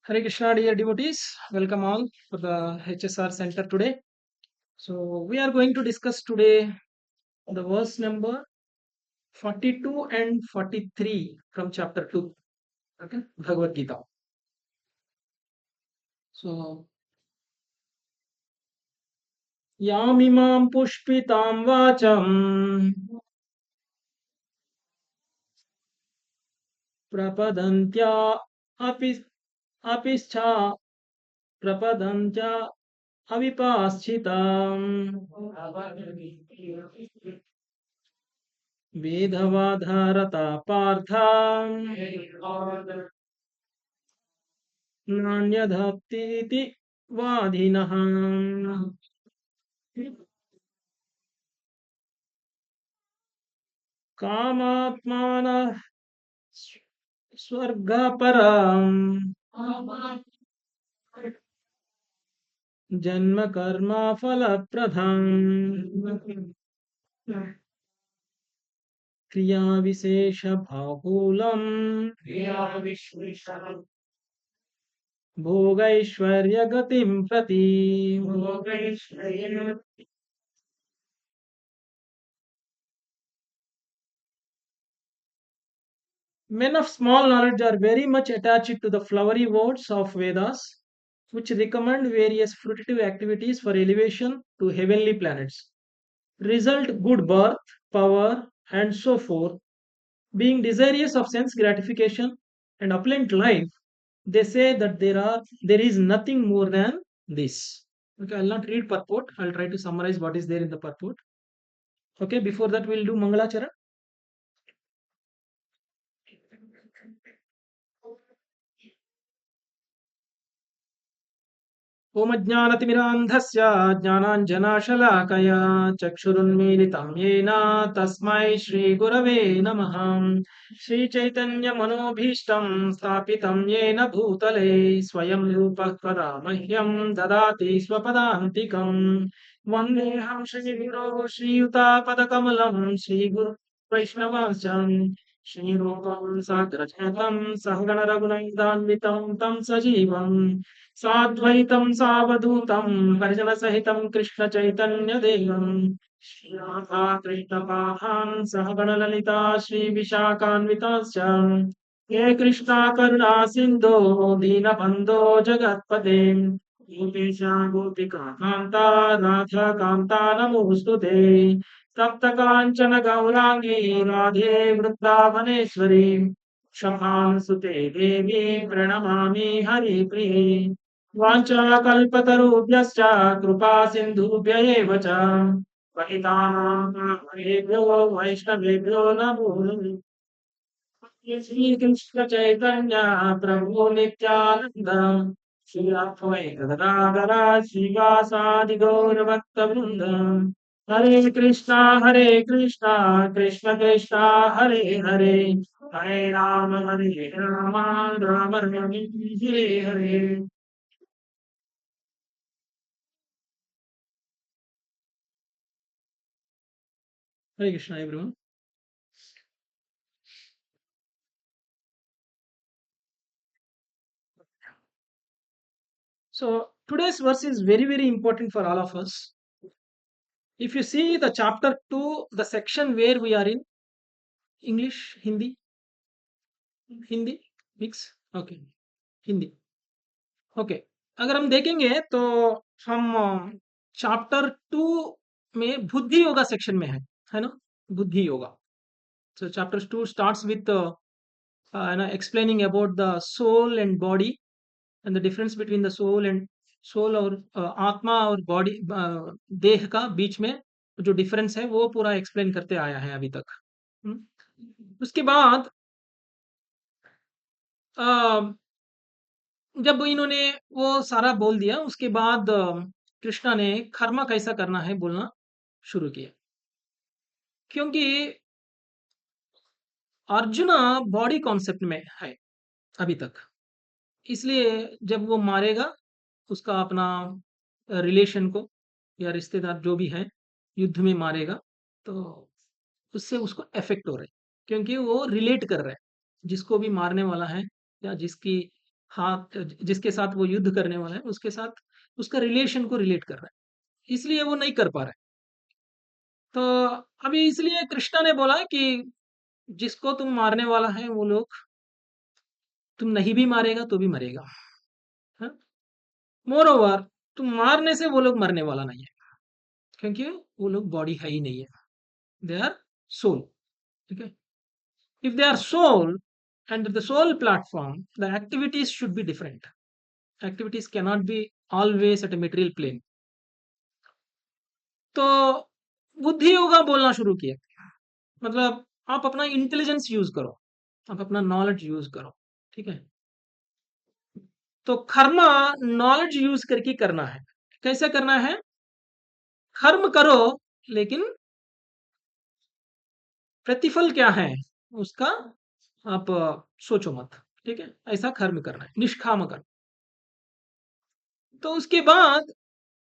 Hare Krishna, dear devotees. Welcome all for the HSR Center today. So, we are going to discuss today the verse number 42 and 43 from chapter 2, okay, Bhagavad Gita. So, Yamimam pushpitam vacham prapadantya api apischa prapadantya avipaschitam vedavadharata partha नान्यदप्तीति वादिनः कामात्मानः स्वर्गपरम् जन्म कर्म फलप्रदम् क्रियाविशेष बाहुलम् भोगैश्वर्यगतिं प्रति Men of small knowledge are very much attached to the flowery words of Vedas, which recommend various fruitive activities for elevation to heavenly planets. Result good birth, power, and so forth. Being desirous of sense gratification and opulent life, they say that there is nothing more than this. Okay, I'll not read purport. I'll try to summarize what is there in the purport. Okay, before that we'll do Mangalachara. ओमज्ञानतिमिरान्धस्य ज्ञानाञ्जनाशलाकया चक्षुरुन्मीलितं येन तस्मै श्रीगुरवे नमः श्रीचैतन्यमनोभीष्टं स्थापितं येन भूतले स्वयं रूपः कदा मह्यं ददाति स्वपदान्तिकम् वन्देऽहं श्रीगुरो श्रीयुतापदकमलं श्रीगुरु वैष्णवांश्च श्रीरूपं साग्रजातं सहगणरघुनन्दान्वितं तं सजीवम् साद्वैतं सावधूतं परिजनसहितं कृष्णचैतन्यदेवं श्रीराधा कृष्णपादान् सहगणललिता श्रीविशाखान्विताश्च हे कृष्णा करुणा सिन्धो दीनबन्धो जगत्पते गोपेश गोपिका कान्ता राधा कान्ता नमोऽस्तु ते तप्तकाञ्चन गौराङ्गी राधे वृन्दावनेश्वरी क्षमां सुते देवी प्रणमामि हरिप्रिये वाञ्छाकल्पतरुभ्यश्च कृपा सिन्धुभ्य एव च पतितानां पावनेभ्यो वैष्णवेभ्यो नमो नमः श्रीकृष्ण चैतन्य प्रभु नित्यानन्द श्री अद्वैत गदाधर श्रीवासादि गौरभक्तवृन्द हरे Krishna Krishna Krishna Hare Hare Hare Ram Ram Ram Hare Hare Hare Krishna, everyone. So today's verse is very, very important for all of us. If you see the chapter 2, the section where we are in, English, Hindi, mix, okay, Hindi, okay. अगर हम देखेंगे तो हम chapter 2 में बुद्धि yoga section में है ना, बुद्धि yoga. So chapter 2 starts with explaining about the soul and body and the difference between the soul और आत्मा और बॉडी देह का बीच में जो डिफरेंस है वो पूरा एक्सप्लेन करते आया है अभी तक. हम्म. उसके बाद अ, जब इन्होंने वो सारा बोल दिया उसके बाद कृष्णा ने कर्म कैसा करना है बोलना शुरू किया, क्योंकि अर्जुन बॉडी कॉन्सेप्ट में है अभी तक. इसलिए जब वो मारेगा उसका अपना रिलेशन को या रिश्तेदार जो भी है युद्ध में मारेगा तो उससे उसको इफेक्ट हो रहा है, क्योंकि वो रिलेट कर रहा है जिसको भी मारने वाला है या जिसकी हाथ जिसके साथ वो युद्ध करने वाला है उसके साथ उसका रिलेशन को रिलेट कर रहा है, इसलिए वो नहीं कर पा रहा है। तो अभी इसलिए कृष्णा ने बोला कि जिसको तुम मारने वाला है वो लोग, तुम नहीं भी मारेगा तो भी मरेगा। मोर ओवर, तुम मारने से वो लोग मरने वाला नहीं है, क्योंकि वो लोग बॉडी है ही नहीं है, दे आर सोल। ठीक है, if they are soul and the soul platform, the activities should be different. Activities cannot be always at a material plane. तो बुद्धि योगा बोलना शुरू किया, मतलब आप अपना इंटेलिजेंस यूज करो, आप अपना नॉलेज यूज करो। ठीक है, तो कर्मा नॉलेज यूज करके करना है। कैसे करना है? कर्म करो, लेकिन प्रतिफल क्या है उसका आप सोचो मत। ठीक है, ऐसा कर्म करना है, निष्काम कर्म। तो उसके बाद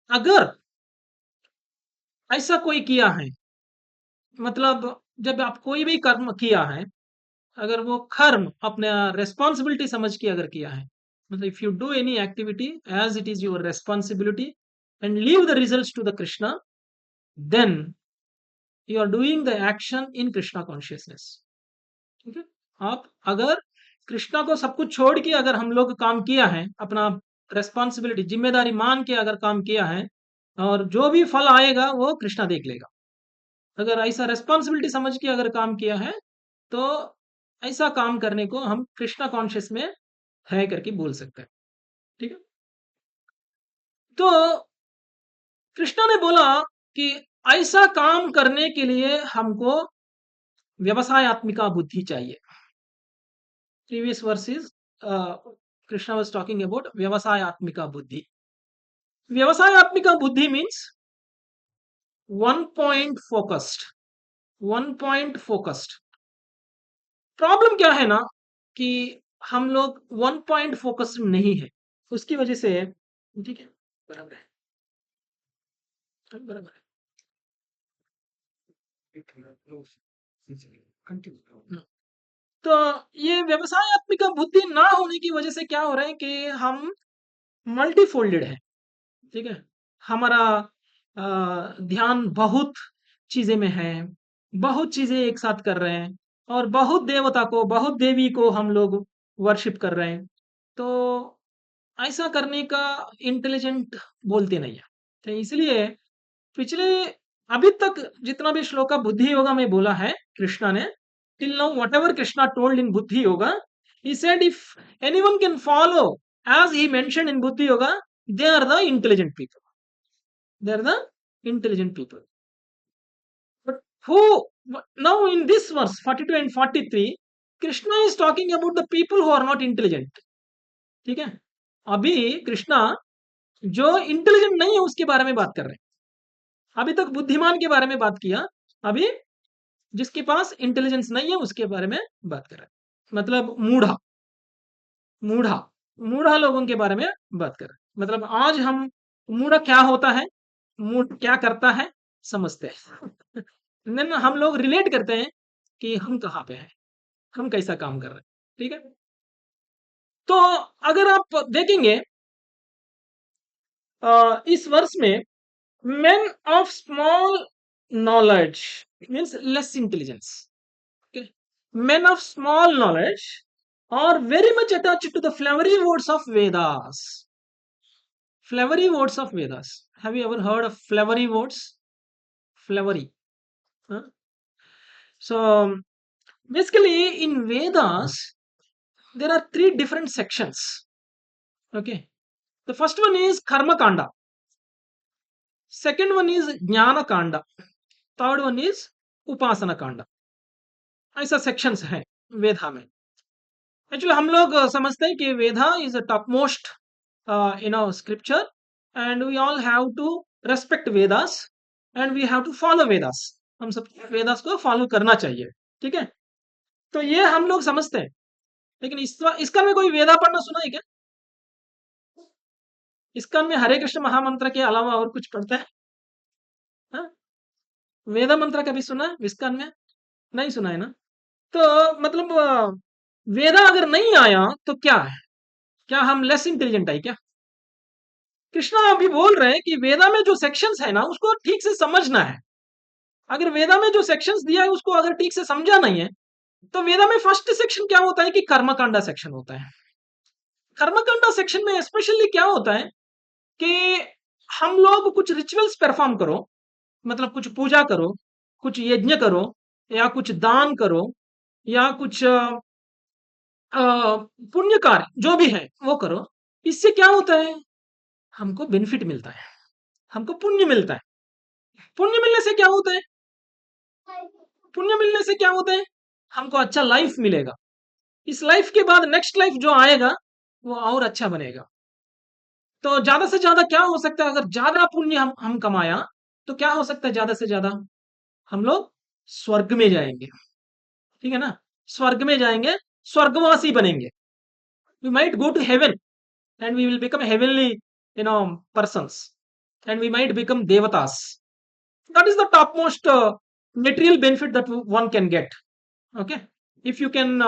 अगर ऐसा कोई किया है, मतलब जब आप कोई भी कर्म किया है, अगर वो कर्म अपना रेस्पॉन्सिबिलिटी समझ के अगर किया है, मतलब if you do any activity as it is your responsibility and leave the results to the Krishna, then you are doing the action in Krishna consciousness. ठीक है, आप अगर कृष्णा को सब कुछ छोड़ के अगर हम लोग काम किया है, अपना रेस्पॉन्सिबिलिटी जिम्मेदारी मान के अगर काम किया है, और जो भी फल आएगा वो कृष्णा देख लेगा। अगर ऐसा रेस्पॉन्सिबिलिटी समझ के अगर काम किया है, तो ऐसा काम करने को हम कृष्णा कॉन्शियस में है करके बोल सकते हैं। ठीक है, तो कृष्णा ने बोला कि ऐसा काम करने के लिए हमको व्यवसायत्मिका बुद्धि चाहिए। Previous verses Krishna was talking about व्यवसायत्मिका बुद्धि। व्यवसायत्मिका बुद्धि means one point focused, one point focused. Problem क्या है ना कि हम लोग वन पॉइंट फोकस्ड नहीं है, उसकी वजह से। ठीक है, बराबर है, बराबर है। तो ये व्यवसायत्मिका बुद्धि ना होने की वजह से क्या हो रहा है कि हम मल्टीफोल्डेड है। ठीक है, हमारा ध्यान बहुत चीजें में है, बहुत चीजें एक साथ कर रहे हैं, और बहुत देवता को बहुत देवी को हम लोग वर्शिप कर रहे हैं। तो ऐसा करने का इंटेलिजेंट बोलते नहीं है। तो इसलिए पिछले अभी तक जितना भी श्लोका बुद्धि योगा में बोला है कृष्णा ने, till now whatever Krishna told in Buddhi Yoga, he said if anyone can follow as he mentioned in Buddhi Yoga, they are the intelligent people. They are the intelligent people. But who now in this verse 42 and 43, Krishna is talking about the people who are not intelligent. ठीक है, अभी कृष्णा जो intelligent नहीं है उसके बारे में बात कर रहे हैं। अभी तक बुद्धिमान के बारे में बात किया, अभी जिसके पास इंटेलिजेंस नहीं है उसके बारे में बात कर रहे हैं। मतलब मूढ़ा, मूढ़ा, मूढ़ा लोगों के बारे में बात कर रहे हैं। मतलब आज हम मूढ़ा क्या होता है, मूढ़ क्या करता है, समझते हैं। देन हम लोग रिलेट करते हैं कि हम कहाँ पे हैं, हम कैसा काम कर रहे हैं। ठीक है, तो अगर आप देखेंगे इस वर्ष में men of small knowledge means less intelligence. Okay, men of small knowledge are very much attached to the flowery words of Vedas. Flowery words of Vedas, have you ever heard of flowery words? Flowery, huh? So basically in Vedas there are three different sections. Okay, the first one is karma kanda, second one is jnana kanda, third one is upasana kanda. ऐसा sections हैं वेदा में। Actually हम लोग समझते हैं कि Veda is a top most scripture, and we all have to respect Vedas, and we have to follow Vedas. हम सब वेदास को फॉलो करना चाहिए। ठीक है, तो ये हम लोग समझते हैं, लेकिन इसका में कोई वेदा पढ़ना सुना है क्या? इसका में हरे कृष्ण महामंत्र के अलावा और कुछ पढ़ता है? हाँ? वेदा मंत्र कभी सुना है इसका में? नहीं सुना है ना? तो मतलब वेदा अगर नहीं आया तो क्या है? क्या हम लेस इंटेलिजेंट है क्या? कृष्णा अभी बोल रहे हैं कि वेदा में जो सेक्शंस है ना उसको ठीक से समझना है। अगर वेदा में जो सेक्शंस दिया है उसको अगर ठीक से समझा नहीं है, तो वेदा में फर्स्ट सेक्शन क्या होता है कि कर्मकांडा सेक्शन होता है। कर्मकांडा सेक्शन में स्पेशली क्या होता है कि हम लोग कुछ रिचुअल्स परफॉर्म करो, मतलब कुछ पूजा करो, कुछ यज्ञ करो, या कुछ दान करो, या कुछ पुण्य कार्य जो भी है वो करो। इससे क्या होता है? हमको बेनिफिट मिलता है, हमको पुण्य मिलता है। पुण्य मिलने से क्या होता है? पुण्य मिलने से क्या होता है? हमको अच्छा लाइफ मिलेगा। इस लाइफ के बाद नेक्स्ट लाइफ जो आएगा वो और अच्छा बनेगा। तो ज्यादा से ज्यादा क्या हो सकता है? अगर ज्यादा पुण्य हम कमाया तो क्या हो सकता है? ज्यादा से ज्यादा हम लोग स्वर्ग में जाएंगे, ठीक है ना? स्वर्ग में जाएंगे, स्वर्गवासी बनेंगे। We might go to heaven and we will become heavenly, persons, and we might become devatas. That is the topmost material benefit that one can get. Okay, if you can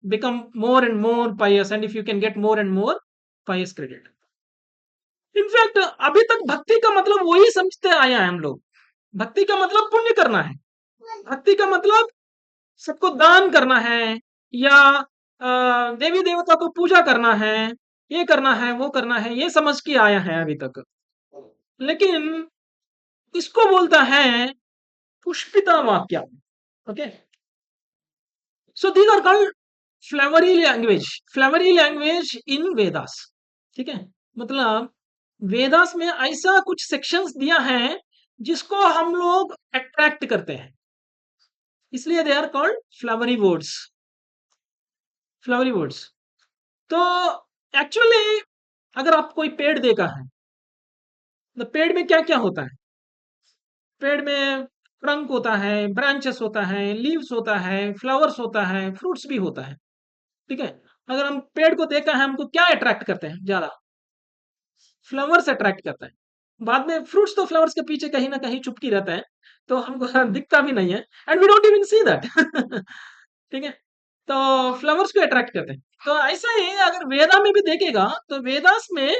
become more and more pious, and if you can get more and more pious credit. In fact अभी तक भक्ति का मतलब वही समझते आया है हम लोग। भक्ति का मतलब पुण्य करना है। भक्ति का मतलब सबको दान करना है, या देवी देवता को पूजा करना है, ये करना है, वो करना है, ये समझ के आया है अभी तक। लेकिन इसको बोलता है पुष्पिता वाक्य। Okay, so these are called flowery language, flowery language in Vedas. ठीक है, मतलब वेदास में ऐसा कुछ सेक्शंस दिया है जिसको हम लोग अट्रैक्ट करते हैं, इसलिए they are called flowery words. Flowery words. तो एक्चुअली अगर आप कोई पेड़ देखा है, तो पेड़ में क्या क्या होता है? पेड़ में ट्रंक होता है, ब्रांचेस होता है, लीव्स होता है, फ्लावर्स होता है, फ्रूट्स भी होता है। ठीक है, अगर हम पेड़ को देखा है, हमको क्या अट्रैक्ट करते हैं ज्यादा? फ्लावर्स अट्रैक्ट करता है। बाद में फ्रूट्स तो फ्लावर्स के पीछे कहीं ना कहीं चुपकी रहता है, तो हमको दिखता भी नहीं है, and we don't even see that. ठीक है, तो फ्लावर्स को अट्रैक्ट करते हैं। तो ऐसा ही अगर वेदा में भी देखेगा तो वेदास में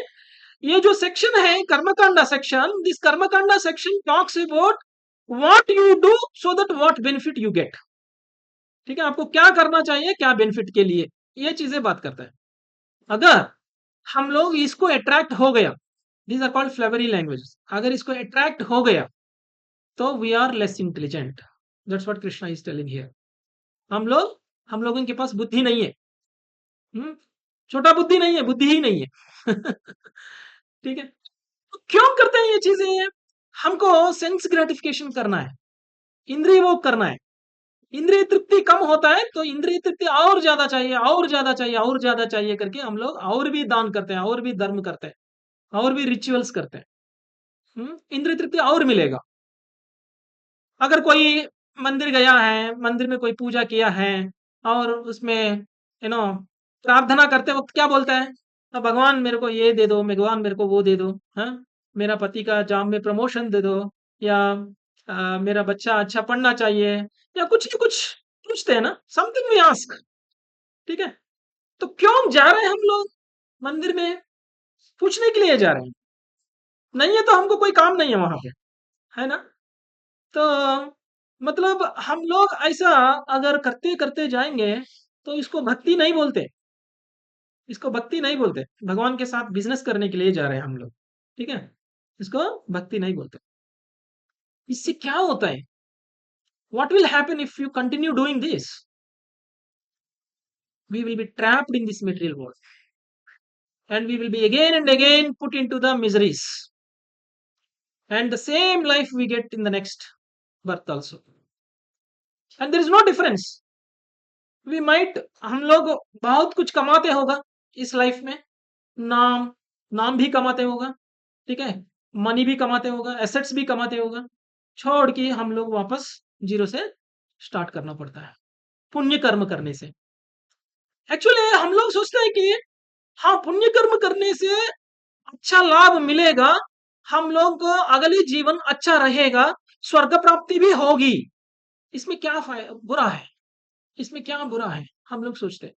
ये जो सेक्शन है karmakanda section, this karmakanda section talks about what you do so that what benefit you get. ठीक है, आपको क्या करना चाहिए, क्या बेनिफिट के लिए, ये चीजें बात करता है। अगर हम लोग इसको अट्रैक्ट हो गया, these are called flowery language, अगर इसको अट्रैक्ट हो गया तो we are less intelligent. That's what Krishna is telling here. हम लोगों के पास बुद्धि नहीं है। हम्म, छोटा बुद्धि नहीं है, बुद्धि ही नहीं है। ठीक है, तो क्यों करते हैं ये चीजें? हमको सेंस ग्रेटिफिकेशन करना है, इंद्रिय भोग करना है। इंद्रिय तृप्ति कम होता है तो इंद्रिय तृप्ति और ज्यादा चाहिए, और ज्यादा चाहिए, और ज्यादा चाहिए करके हम लोग और भी दान करते हैं, और भी धर्म करते हैं, और भी रिचुअल्स करते हैं। इंद्रिय तृप्ति और मिलेगा। अगर कोई मंदिर गया है, मंदिर में कोई पूजा किया है, और उसमें प्रार्थना करते वक्त क्या बोलता है? भगवान मेरे को ये दे दो, भगवान मेरे को वो दे दो, हाँ, मेरा पति का जॉब में प्रमोशन दे दो, या मेरा बच्चा अच्छा पढ़ना चाहिए, या कुछ न कुछ पूछते हैं ना, समथिंग वी आस्क। ठीक है, तो क्यों जा रहे हैं हम लोग मंदिर में? पूछने के लिए जा रहे हैं। नहीं है तो हमको कोई काम नहीं है वहां पे, है ना? तो मतलब हम लोग ऐसा अगर करते करते जाएंगे तो इसको भक्ति नहीं बोलते, इसको भक्ति नहीं बोलते। भगवान के साथ बिजनेस करने के लिए जा रहे हैं हम लोग। ठीक है, इसको भक्ति नहीं बोलते। इससे क्या होता है? What will happen if you continue doing this? We will be trapped in this material world, and we will be again and again put into the miseries, and the same life we get in the next birth also, and there is no difference. We might, हम लोग बहुत कुछ कमाते होगा इस life में, नाम नाम भी कमाते होगा, ठीक है, मनी भी कमाते होगा, एसेट्स भी कमाते होगा, छोड़ के हम लोग वापस जीरो से स्टार्ट करना पड़ता है पुण्य कर्म करने से। एक्चुअली हम लोग सोचते हैं कि हाँ, पुण्य कर्म करने से अच्छा लाभ मिलेगा, हम लोग को अगले जीवन अच्छा रहेगा, स्वर्ग प्राप्ति भी होगी। इसमें क्या बुरा है? इसमें क्या बुरा है? हम लोग सोचते हैं।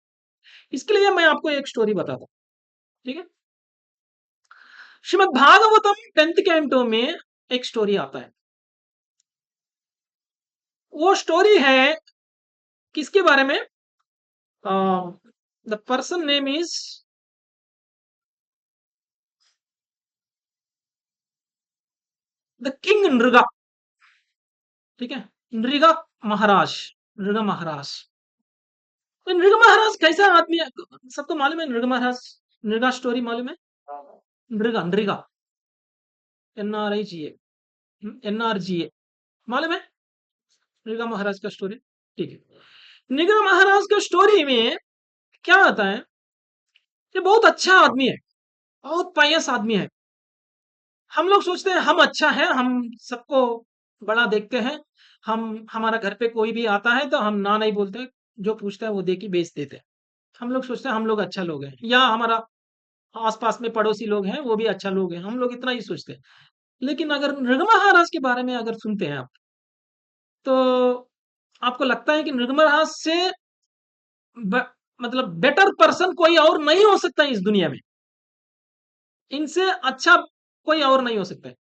इसके लिए मैं आपको एक स्टोरी बताता हूँ। ठीक है। श्रीमद् भागवतम 10th कैंटो में एक स्टोरी आता है। वो स्टोरी है किसके बारे में? The person name is the king Nriga. ठीक है, नृगा महाराज, नृगा महाराज। तो नृगा महाराज कैसा आदमी है? सबको मालूम है नृगा महाराज, नृगा स्टोरी मालूम है? नृगा, नृगा, NRIGA, NRGA, मालूम है नृगा महाराज का स्टोरी? ठीक है। नृगा महाराज का स्टोरी में क्या आता है? ये बहुत अच्छा आदमी है, बहुत पायस आदमी है। हम लोग सोचते हैं हम अच्छा है, हम सबको बड़ा देखते हैं, हम हमारा घर पे कोई भी आता है तो हम ना नहीं बोलते, जो पूछता है वो दे के बेच देते हैं। हम लोग सोचते हैं हम लोग अच्छा लोग हैं, या हमारा आसपास में पड़ोसी लोग हैं वो भी अच्छा लोग हैं, हम लोग इतना ही सोचते हैं। लेकिन अगर नृग महाराज के बारे में अगर सुनते हैं आप, तो आपको लगता है कि नृग महाराज से ब, मतलब बेटर पर्सन कोई और नहीं हो सकता है इस दुनिया में, इनसे अच्छा कोई और नहीं हो सकता है।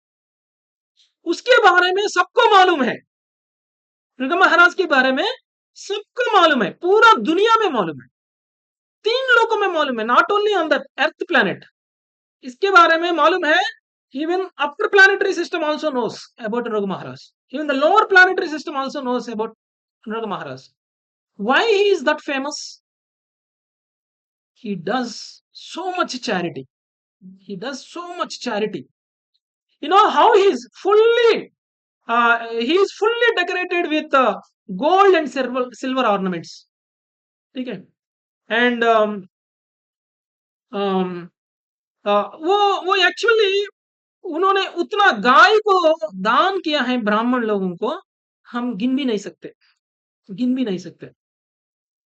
उसके बारे में सबको मालूम है, नृग महाराज के बारे में सबको मालूम है, पूरा दुनिया में मालूम है, 3 लोकों में मालूम है, not only on the earth planet. इसके बारे में मालूम है, even upper planetary system also knows about Nriga Maharaj, even the lower planetary system also knows about Nriga Maharaj. Why he is that famous? He does so much charity. He does so much charity. You know how he is fully decorated with gold and silver ornaments. ठीक है। And वो actually उन्होंने उतना गाय को दान किया है ब्राह्मण लोगों को, हम गिन भी नहीं सकते, गिन भी नहीं सकते।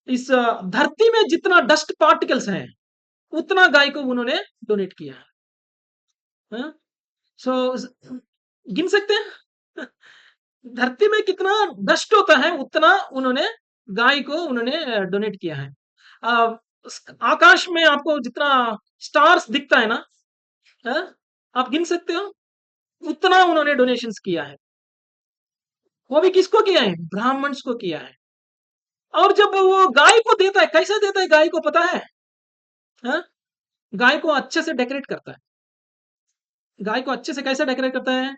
इस धरती में जितना डस्ट पार्टिकल्स हैं उतना गाय को उन्होंने डोनेट किया है। सो गिन सकते हैं धरती में कितना डस्ट होता है उतना उन्होंने गाय को उन्होंने डोनेट किया है। अ, आकाश में आपको जितना स्टार्स दिखता है ना, हाँ, आप गिन सकते हो, उतना उन्होंने डोनेशंस किया है। वो भी किसको किया है? ब्राह्मण्स को किया है। और जब वो गाय को देता है, कैसा देता है गाय को पता है? हाँ? गाय को अच्छे से डेकोरेट करता है। गाय को अच्छे से कैसे डेकोरेट करता है?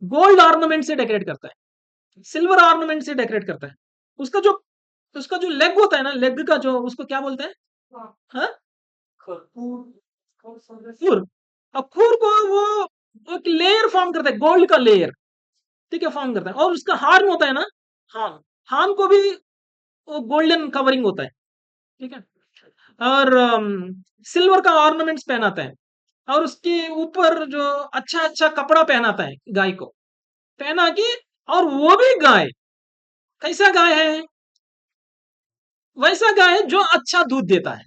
गोल्ड ऑर्नामेंट से डेकोरेट करता है, सिल्वर ऑर्नामेंट से डेकोरेट करता है। उसका जो उसका जो लेग होता है ना, लेग का जो, उसको क्या बोलते हैं? हाँ? खुर। अब खुर को वो एक लेयर फॉर्म करता है, गोल्ड का लेयर, ठीक है, फॉर्म करता है। और उसका हार्न होता है ना, हार्न, हार्न को भी वो गोल्डन कवरिंग होता है, ठीक है। और सिल्वर का ऑर्नामेंट्स पहनाता है, और उसके ऊपर जो अच्छा अच्छा कपड़ा पहनाता है गाय को, पहना के, और वो भी गाय, कैसा गाय है? वैसा गाय जो अच्छा दूध देता है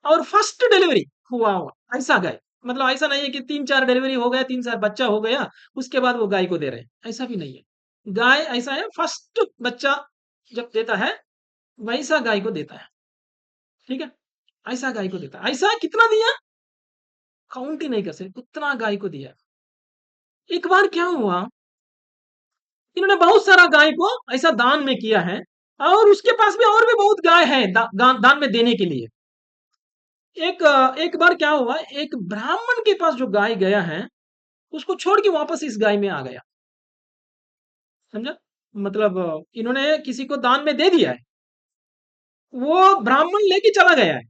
और फर्स्ट डिलीवरी हुआ हुआ ऐसा गाय। मतलब ऐसा नहीं है कि 3-4 डिलीवरी हो गया, 3-4 बच्चा हो गया, उसके बाद वो गाय को दे रहे हैं, ऐसा भी नहीं है। गाय ऐसा है, फर्स्ट बच्चा जब देता है वैसा गाय को देता है, ठीक है, ऐसा गाय को देता है। ऐसा कितना दिया, काउंट ही नहीं कर सकते, उतना गाय को दिया। एक बार क्या हुआ, इन्होंने बहुत सारा गाय को ऐसा दान में किया है, और उसके पास भी और भी बहुत गाय है दान में देने के लिए। एक बार क्या हुआ, एक ब्राह्मण के पास जो गाय गया है, उसको छोड़ के वापस इस गाय में आ गया, समझा? मतलब इन्होंने किसी को दान में दे दिया है, वो ब्राह्मण लेके चला गया है,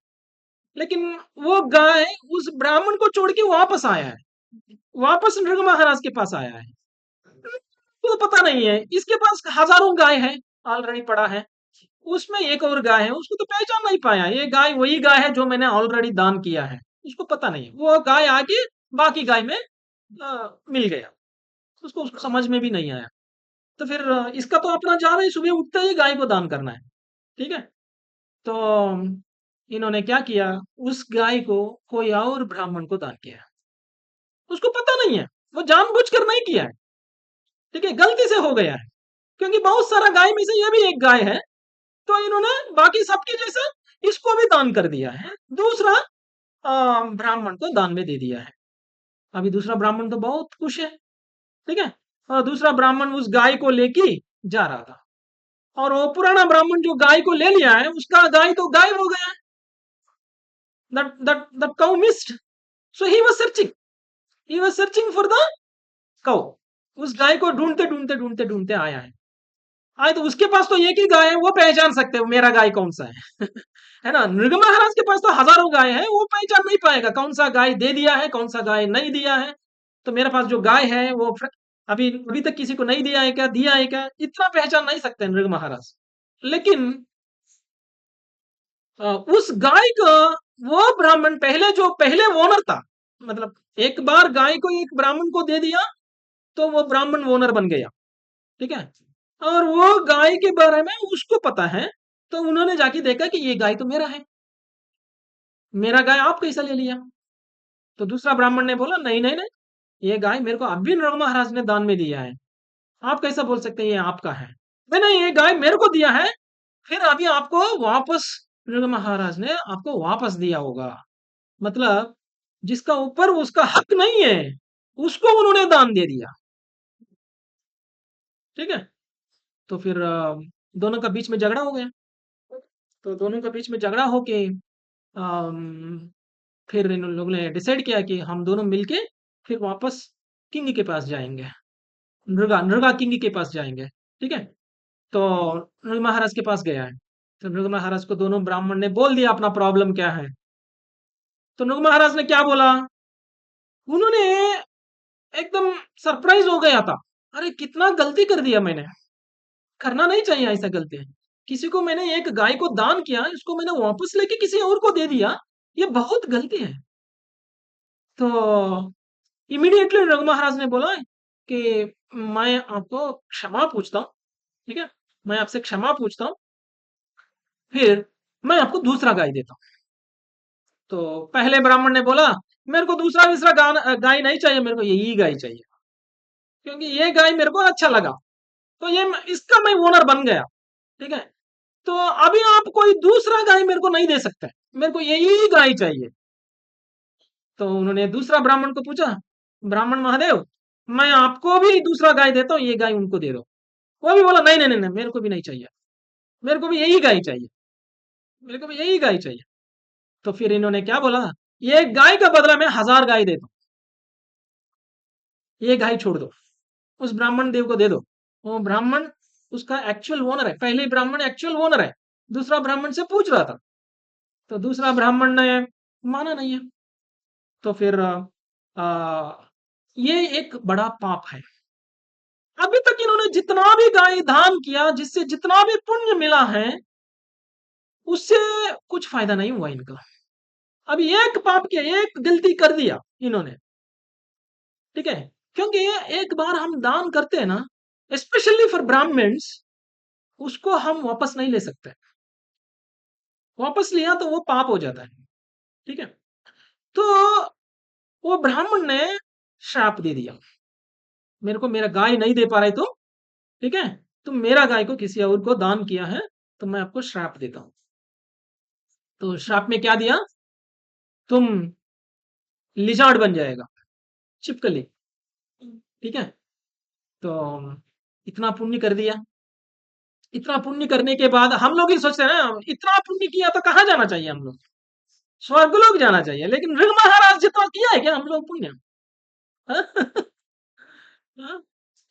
लेकिन वो गाय उस ब्राह्मण को छोड़ के वापस आया है, वापस नृग महाराज के पास आया है। तो पता नहीं है, इसके पास हजारों गाय है, ऑलरेडी पड़ा है, उसमें एक और गाय है, उसको तो पहचान नहीं पाया, ये गाय वही गाय है जो मैंने ऑलरेडी दान किया है, उसको पता नहीं है। वो गाय आके बाकी गाय में मिल गया, उसको समझ में भी नहीं आया। तो फिर इसका तो अपना जा रहा है, सुबह उठते ही गाय को दान करना है, ठीक है। तो इन्होंने क्या किया, उस गाय को कोई और ब्राह्मण को दान किया, उसको पता नहीं है, वो जानबूझकर नहीं किया है, ठीक है, गलती से हो गया है, क्योंकि बहुत सारा गाय में से ये भी एक गाय है, तो इन्होंने बाकी सबके जैसा इसको भी दान कर दिया है। दूसरा ब्राह्मण को दान में दे दिया है। अभी दूसरा ब्राह्मण तो बहुत खुश है, ठीक है? और दूसरा ब्राह्मण उस गाय को लेके जा रहा था, और वो पुराना ब्राह्मण जो गाय को ले लिया है, उसका गाय तो गायब हो गया है। That cow missed. So he was searching. He was searching for the cow. उस गाय को ढूंढते ढूंढते ढूंढते ढूंढते आया है। आए तो उसके पास तो एक ही गाय है, वो पहचान सकते हो मेरा गाय कौन सा है। है ना? नृग महाराज के पास तो हजारों गाय है, वो पहचान नहीं पाएगा कौन सा गाय दे दिया है, कौन सा गाय नहीं दिया है। तो मेरे पास जो गाय है वो अभी अभी तक किसी को नहीं दिया है क्या, दिया है क्या, इतना पहचान नहीं सकते नृग महाराज। लेकिन उस गाय का वो ब्राह्मण पहले जो पहले ओनर था, मतलब एक बार गाय को एक ब्राह्मण को दे दिया तो वो ब्राह्मण ओनर बन गया, ठीक है? और वो गाय के बारे में उसको पता है, तो उन्होंने जाके देखा कि ये गाय तो मेरा है, मेरा गाय आप कैसा ले लिया? तो दूसरा ब्राह्मण ने बोला नहीं नहीं नहीं, ये गाय मेरे को अभी नरक महाराज ने दान में दिया है, आप कैसा बोल सकते हैं ये आपका है? नहीं नहीं, ये गाय मेरे को दिया है, फिर अभी आपको वापस नरक महाराज ने आपको वापस दिया होगा। मतलब जिसका ऊपर उसका हक नहीं है, उसको उन्होंने दान दे दिया, ठीक है? तो फिर दोनों का बीच में झगड़ा हो गया। तो दोनों के बीच में झगड़ा होके अम, फिर इन लोगों ने डिसाइड किया कि हम दोनों मिलके फिर वापस किंग के पास जाएंगे, नृगा नृगा किंग के पास जाएंगे, ठीक है? तो नृग महाराज के पास गया है। तो नृग महाराज को दोनों ब्राह्मण ने बोल दिया अपना प्रॉब्लम क्या है। तो नृग महाराज ने क्या बोला, उन्होंने एकदम सरप्राइज हो गया था। अरे कितना गलती कर दिया मैंने, करना नहीं चाहिए ऐसा गलती। किसी को मैंने एक गाय को दान किया, इसको मैंने वापस लेके किसी और को दे दिया, ये बहुत गलती है। तो इमीडिएटली रघु महाराज ने बोला कि मैं आपको क्षमा पूछता हूँ, ठीक है? मैं आपसे क्षमा पूछता हूँ, फिर मैं आपको दूसरा गाय देता हूँ। तो पहले ब्राह्मण ने बोला मेरे को दूसरा तीसरा गाय नहीं चाहिए, मेरे को यही गाय चाहिए, क्योंकि ये गाय मेरे को अच्छा लगा, तो ये इसका मैं ओनर बन गया, ठीक है? तो अभी आप कोई दूसरा गाय मेरे को नहीं दे सकते, मेरे को यही गाय चाहिए। तो उन्होंने दूसरा ब्राह्मण को पूछा, ब्राह्मण महादेव, मैं आपको भी दूसरा गाय देता हूँ, ये गाय उनको दे दो। वो भी बोला नहीं नहीं नहीं नहीं, मेरे को भी नहीं चाहिए, मेरे को भी यही गाय चाहिए, मेरे को भी यही गाय चाहिए। तो फिर इन्होंने क्या बोला, ये गाय का बदला मैं 1000 गाय देता हूँ, ये गाय छोड़ दो, उस ब्राह्मण देव को दे दो। वो ब्राह्मण उसका एक्चुअल ओनर है, पहले ब्राह्मण एक्चुअल ओनर है, दूसरा ब्राह्मण से पूछ रहा था। तो दूसरा ब्राह्मण ने माना नहीं है। तो फिर ये एक बड़ा पाप है। अभी तक इन्होंने जितना भी गाय दान किया, जिससे जितना भी पुण्य मिला है, उससे कुछ फायदा नहीं हुआ इनका। अब एक पाप किया, एक गलती कर दिया इन्होंने, ठीक है? क्योंकि एक बार हम दान करते हैं ना, स्पेशली फॉर ब्राह्मण्स, उसको हम वापस नहीं ले सकते। वापस लिया तो वो पाप हो जाता है, ठीक है? तो वो ब्राह्मण ने श्राप दे दिया, मेरे को मेरा गाय नहीं दे पा रहे तुम, ठीक है? तुम मेरा गाय को किसी और को दान किया है, तो मैं आपको श्राप देता हूं। तो श्राप में क्या दिया, तुम लिजार्ड बन जाएगा, छिपकली, ठीक है? तो इतना पुण्य कर दिया। इतना पुण्य करने के बाद हम लोग ही सोचते हैं ना, इतना पुण्य किया तो कहाँ जाना चाहिए हम लोग, स्वर्गलोक जाना चाहिए। लेकिन ऋग महाराज जितना किया है क्या हम लोग पुण्य? हाँ? हाँ?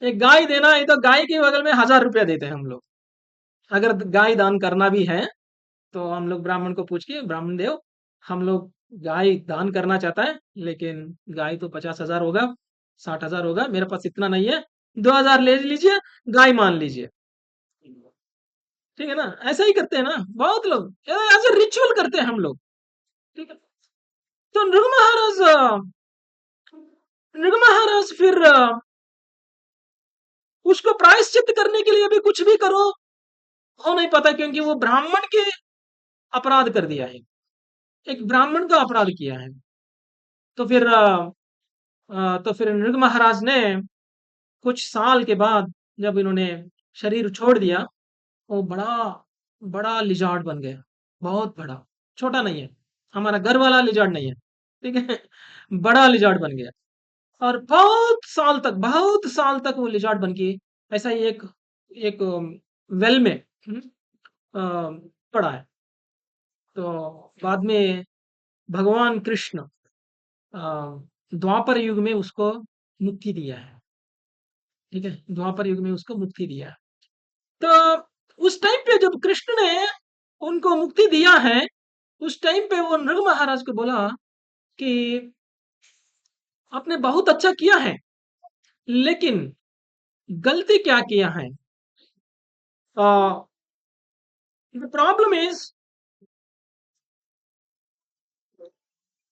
एक गाय देना है तो गाय के बगल में 1000 रुपया देते हैं हम लोग। अगर गाय दान करना भी है तो हम लोग ब्राह्मण को पूछ के, ब्राह्मण देव, हम लोग गाय दान करना चाहता है, लेकिन गाय तो 50,000 होगा, 60,000 होगा, मेरे पास इतना नहीं है, 2,000 ले लीजिए, गाय मान लीजिए, ठीक है ना? ऐसा ही करते हैं ना बहुत लोग, एज ए रिचुअल करते हैं हम लोग, ठीक है? तो नृग महाराज फिर उसको प्रायश्चित करने के लिए भी कुछ भी करो हो नहीं पाता, क्योंकि वो ब्राह्मण के अपराध कर दिया है, एक ब्राह्मण का अपराध किया है। तो फिर तो फिर नृग महाराज ने कुछ साल के बाद, जब इन्होंने शरीर छोड़ दिया, वो बड़ा बड़ा लिजार्ड बन गया, बहुत बड़ा, छोटा नहीं है, हमारा घर वाला लिजार्ड नहीं है, ठीक है, बड़ा लिजर्ड बन गया और बहुत साल तक वो लिजर्ड बन के ऐसा ही एक एक वेल में पड़ा है। तो बाद में भगवान कृष्ण द्वापर युग में उसको मुक्ति दिया है। ठीक है, द्वापर युग में उसको मुक्ति दिया है। तो उस टाइम पे जब कृष्ण ने उनको मुक्ति दिया है, उस टाइम पे वो नृग महाराज को बोला कि आपने बहुत अच्छा किया है, लेकिन गलती क्या किया है? द प्रॉब्लम इज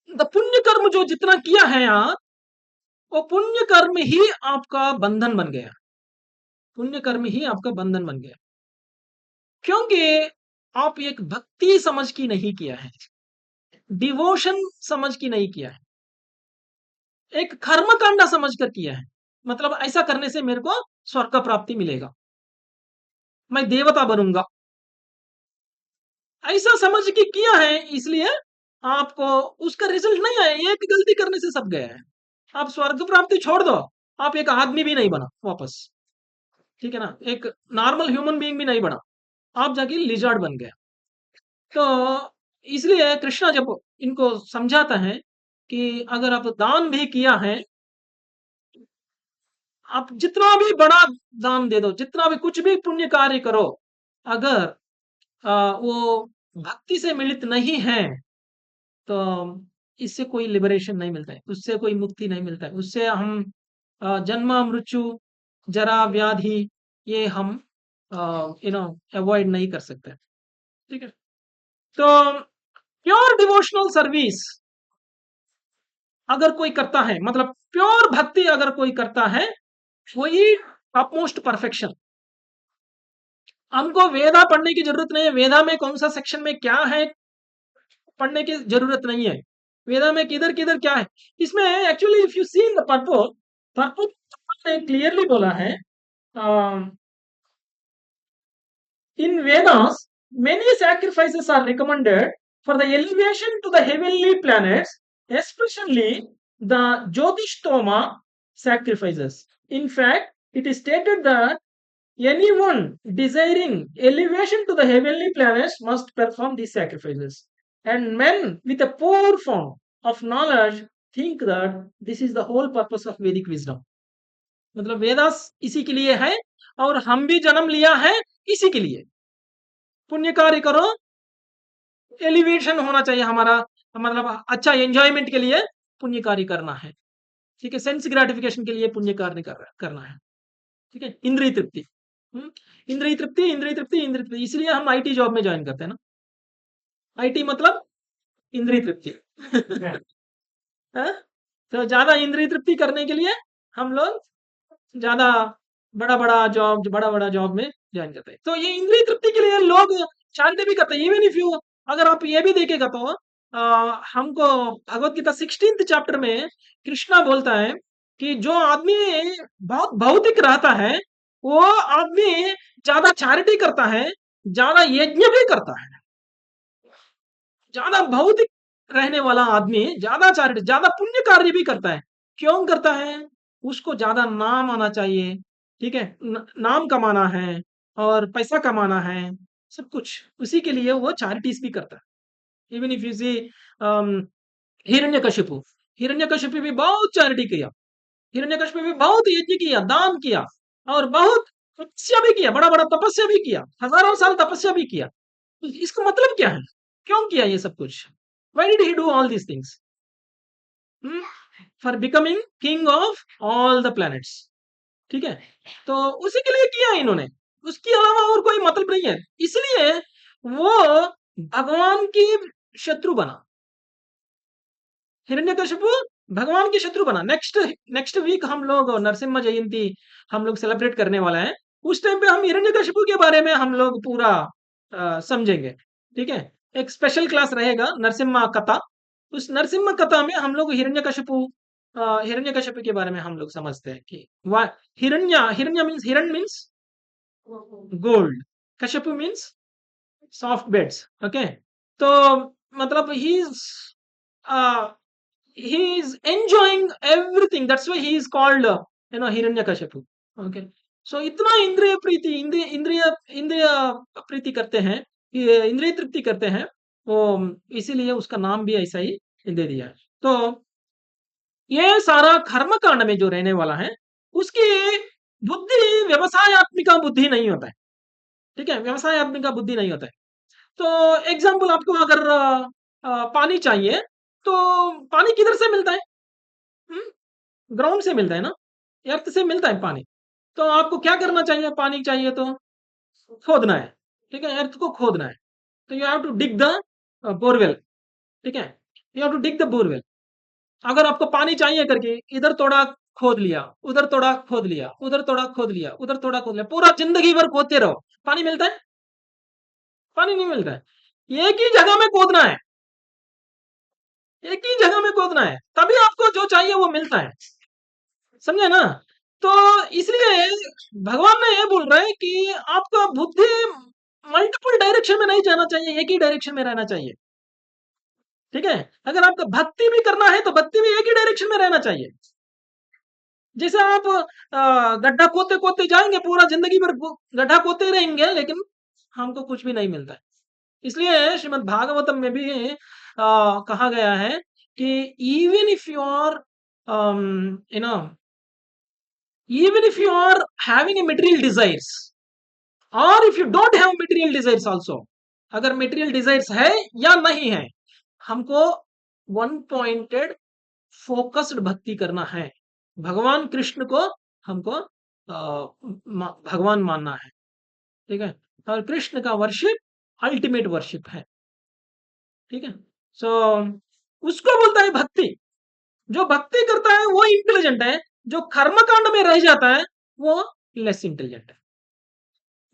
द पुण्य कर्म जो जितना किया है आप, वो पुण्य कर्म ही आपका बंधन बन गया। पुण्य कर्म ही आपका बंधन बन गया, क्योंकि आप एक भक्ति समझ की नहीं किया है, डिवोशन समझ की नहीं किया है, एक कर्मकांडा समझ कर किया है। मतलब ऐसा करने से मेरे को स्वर्ग का प्राप्ति मिलेगा, मैं देवता बनूंगा, ऐसा समझ के किया है, इसलिए आपको उसका रिजल्ट नहीं आया। एक गलती करने से सब गया है। आप स्वर्ग प्राप्ति छोड़ दो, आप एक आदमी भी नहीं बना वापस, ठीक है ना, एक नॉर्मल ह्यूमन बीइंग भी नहीं बना, आप जाके लिजर्ड बन गए। तो इसलिए कृष्णा जब इनको समझाता है कि अगर आप दान भी किया है, आप जितना भी बड़ा दान दे दो, जितना भी कुछ भी पुण्य कार्य करो, अगर वो भक्ति से मिलित नहीं है, तो इससे कोई लिबरेशन नहीं मिलता है, उससे कोई मुक्ति नहीं मिलता है, उससे हम जन्म मृत्यु जरा व्याधि ये हम अवॉइड नहीं कर सकते। ठीक है, तो प्योर डिवोशनल सर्विस अगर कोई करता है, मतलब प्योर भक्ति अगर कोई करता है, वही टॉप परफेक्शन। हमको वेदा पढ़ने की जरूरत नहीं है, वेदा में कौन सा सेक्शन में क्या है पढ़ने की जरूरत नहीं है, वेदा में किधर किधर क्या है। इसमें actually if you see the purpose, purpose ने क्लियरली बोला है, इन Vedas many sacrifices are recommended for the elevation to the heavenly planets, especially the Jyotishtoma sacrifices. In fact, it is stated that anyone desiring elevation to the heavenly planets must perform these sacrifices. And men with a poor form of knowledge think that this is the whole purpose of Vedic wisdom. मतलब वेदास इसी के लिए है, और हम भी जन्म लिया है इसी के लिए। पुण्य कार्य करो, एलिवेशन होना चाहिए हमारा, मतलब अच्छा एंजॉयमेंट के लिए पुण्य कार्य करना है। ठीक है, सेंस ग्रेटिफिकेशन के लिए पुण्य कार्य करना है। ठीक है, इंद्रिय तृप्ति, इंद्रिय तृप्ति, इंद्रिय तृप्ति, इंद्रिय तृप्ति, इसलिए हम आईटी जॉब में ज्वाइन करते हैं ना। आईटी मतलब इंद्रिय तृप्ति। हाँ? तो ज्यादा इंद्रिय तृप्ति करने के लिए हम लोग ज्यादा बड़ा बड़ा जॉब में ज्वाइन करते हैं। तो ये इंद्रिय तृप्ति के लिए लोग चैरिटी भी करते हैं। इवन इफ यू, अगर आप ये भी देखेगा तो हमको भगवत गीता 16th चैप्टर में कृष्णा बोलता है कि जो आदमी बहुत भौतिक रहता है, वो आदमी ज्यादा चैरिटी करता है, ज्यादा यज्ञ भी करता है। ज्यादा भौतिक रहने वाला आदमी ज्यादा चैरिटी, ज्यादा पुण्य कार्य भी करता है। क्यों करता है? उसको ज्यादा नाम आना चाहिए, ठीक है, नाम कमाना है और पैसा कमाना है, सब कुछ उसी के लिए वो चैरिटीज भी करता है। Even if you see Hiranyakashipu, Hiranyakashipu भी बहुत चैरिटी किया, हिरण्यकशिपु भी बहुत यज्ञ किया, दान किया, और बहुत तपस्या भी किया, बड़ा बड़ा तपस्या भी किया, हजारों साल तपस्या भी किया। तो इसका मतलब क्या है? क्यों किया ये सब कुछ? Why did he do all these things? For becoming king of all the planets. ठीक है, तो उसी के लिए किया इन्होंने, उसके अलावा और कोई मतलब नहीं है। इसलिए वो भगवान की शत्रु बना, हिरण्यकशिपु भगवान की शत्रु बना। नेक्स्ट नेक्स्ट वीक हम लोग नरसिम्हा जयंती हम लोग सेलिब्रेट करने वाला है। उस टाइम पे हम हिरण्यकशिपु के बारे में हम लोग पूरा समझेंगे। ठीक है, एक स्पेशल क्लास रहेगा नरसिम्हा कथा। उस नरसिम्हा कथा में हम लोग हिरण्यकशिपु के बारे में हम लोग समझते हैं कि हिरण्य, हिरण्य मीन्स, हिरण means gold, Kashyapu means soft beds. Okay, तो मतलब ही he is enjoying everything, that's why he is called Hiranyakashipu. Okay, so इतना इंद्रिय प्रीति, इंद्रिय इंद्रिय प्रीति करते हैं, ये इंद्रिय तृप्ति करते हैं वो, इसीलिए उसका नाम भी ऐसा ही दे दिया है। तो ये सारा कर्म कांड में जो रहने वाला है, उसकी बुद्धि व्यवसायत्मिका बुद्धि नहीं होता है। ठीक है, व्यवसायत्मिका बुद्धि नहीं होता है। तो एग्जाम्पल आपको अगर पानी चाहिए, तो पानी किधर से मिलता है? ग्राउंड से मिलता है ना, अर्थ से मिलता है पानी। तो आपको क्या करना चाहिए? पानी चाहिए तो खोदना है। ठीक है, अर्थ को खोदना है। तो you have to dig the borewell. ठीक है, you have to dig the borewell. अगर आपको पानी चाहिए करके इधर थोड़ा खोद लिया, उधर थोड़ा खोद लिया, उधर थोड़ा खोद लिया, उधर थोड़ा खोद लिया, पूरा जिंदगी भर खोदते रहो, पानी मिलता है? पानी नहीं मिलता है। एक ही जगह में खोदना है, एक ही जगह में खोदना है, तभी आपको जो चाहिए वो मिलता है। समझे ना? तो इसलिए भगवान ने ये बोल रहा है कि आपका बुद्धि मल्टीपल डायरेक्शन में नहीं जाना चाहिए, एक ही डायरेक्शन में रहना चाहिए। ठीक है, अगर आपको भक्ति भी करना है तो भक्ति भी एक ही डायरेक्शन में रहना चाहिए। जैसे आप गड्ढा खोदते खोदते जाएंगे, पूरा जिंदगी भर गड्ढा खोदते रहेंगे, लेकिन हमको कुछ भी नहीं मिलता है। इसलिए श्रीमद् भागवतम में भी कहा गया है कि even if you are you know even if you are having a material desires, or if you don't have material desires also, अगर material desires है या नहीं है, हमको वन पॉइंटेड फोकस्ड भक्ति करना है। भगवान कृष्ण को हमको भगवान मानना है। ठीक है, और कृष्ण का वर्शिप अल्टीमेट वर्शिप है। ठीक है, सो उसको बोलता है भक्ति। जो भक्ति करता है वो इंटेलिजेंट है, जो कर्मकांड में रह जाता है वो लेस इंटेलिजेंट है।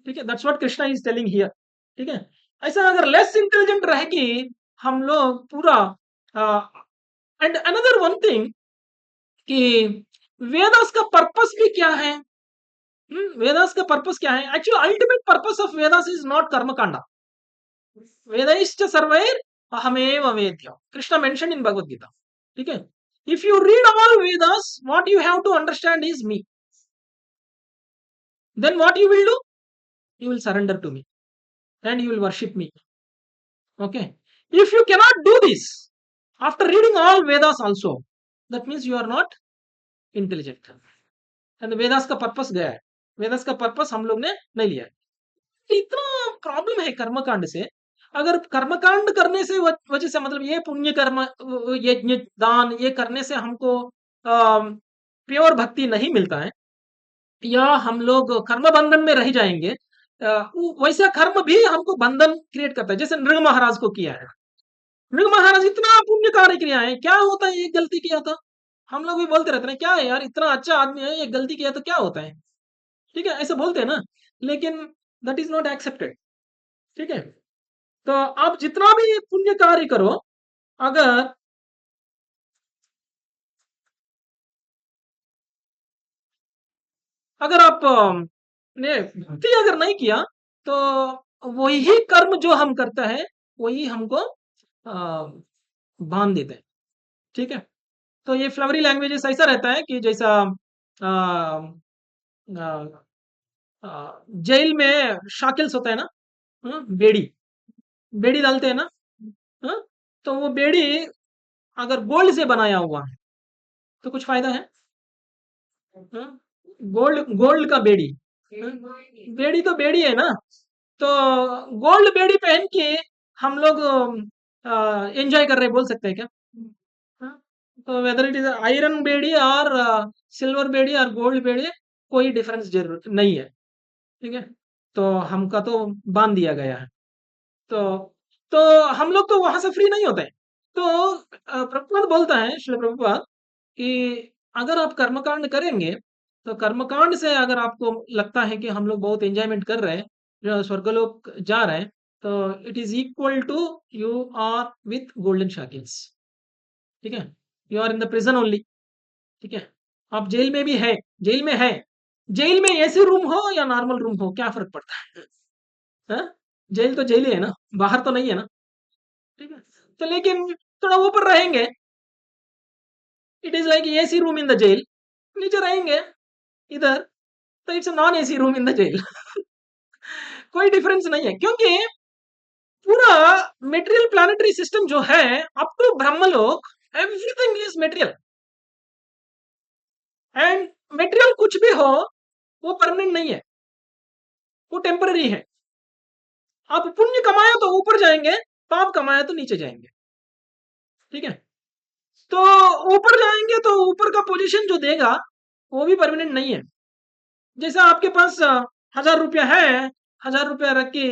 ठीक है, that's what Krishna is telling here. ठीक है, ऐसा अगर लेस इंटेलिजेंट रहेगी हम लोग पूरा। एंड अनदर वन थिंग कि वेदास का पर्पस भी क्या है? वेदास का पर्पस क्या है? Actually ultimate purpose of Vedas is not कर्मकांड। वेदैश्च सर्वैर अहमेव वेद्य, कृष्ण मेंशन इन भगवद गीता। ठीक है, if you read all Vedas, what you have to understand is me, then what you will do? You will surrender to me and you will worship me. Okay, if you cannot do this after reading all Vedas also, that means you are not intelligent, and Vedas का purpose गया है, वेदास का purpose हम लोग ने नहीं लिया है। इतना प्रॉब्लम है कर्मकांड से। अगर कर्मकांड करने से वजह से मतलब ये पुण्य कर्म, यज्ञ दान ये करने से हमको प्योर भक्ति नहीं मिलता है, या हम लोग कर्म बंधन में रह जाएंगे, वैसा कर्म भी हमको बंधन क्रिएट करता है, जैसे नृग महाराज को किया है। नृग महाराज इतना पुण्य कार्य किया है, क्या होता है एक गलती किया था? हम लोग भी बोलते रहते हैं क्या है यार, इतना अच्छा आदमी है, एक गलती किया तो क्या होता है? ठीक है, ऐसे बोलते हैं ना, लेकिन दैट इज नॉट एक्सेप्टेड। ठीक है, तो आप जितना भी पुण्य कार्य करो, अगर अगर आप ने भक्ति अगर नहीं किया, तो वही कर्म जो हम करता है वही हमको बांध देते हैं। ठीक है, तो ये फ्लवरी लैंग्वेजेस ऐसा रहता है कि जैसा आ, आ, जेल में शाकिल्स होता है ना, बेड़ी, बेड़ी डालते हैं ना। हाँ, तो वो बेड़ी अगर गोल्ड से बनाया हुआ है तो कुछ फायदा है? हाँ, गोल्ड गोल्ड का बेड़ी, हाँ, बेड़ी तो बेड़ी है ना। तो गोल्ड बेड़ी पहन के हम लोग एंजॉय कर रहे बोल सकते हैं क्या? हाँ, तो वेदर इट इज आयरन बेड़ी और सिल्वर बेड़ी और गोल्ड बेड़ी, कोई डिफरेंस जरूर नहीं है। ठीक है, तो हमका तो बांध दिया गया है। तो तो हम लोग तो वहां से फ्री नहीं होते हैं। तो प्रभुपाद बोलता है, श्री प्रभुपाद, कि अगर आप कर्मकांड करेंगे, तो कर्मकांड से अगर आपको लगता है कि हम लोग बहुत एंजॉयमेंट कर रहे हैं, जो स्वर्गलोक जा रहे हैं, तो it is equal to you are with golden shackles. ठीक है, you are in the prison only. ठीक है, आप जेल में भी है, जेल में है, जेल में एसी रूम हो या नॉर्मल रूम हो क्या फर्क पड़ता है? हाँ? जेल तो जेल ही है ना, बाहर तो नहीं है ना। ठीक है, तो लेकिन थोड़ा ऊपर रहेंगे, it is like AC room in the jail, नीचे रहेंगे इधर, तो it's non AC room in the jail. कोई डिफरेंस नहीं है, क्योंकि पूरा मेटेरियल प्लानिटरी सिस्टम जो है up to Brahmaloka, everything is material, and material कुछ भी हो वो परमानेंट नहीं है, वो टेम्पररी है। आप पुण्य कमाया तो ऊपर जाएंगे, पाप कमाया तो नीचे जाएंगे, ठीक है। तो ऊपर जाएंगे तो ऊपर का पोजीशन जो देगा वो भी परमानेंट नहीं है। जैसा आपके पास 1000 रुपया है, 1000 रुपया रख के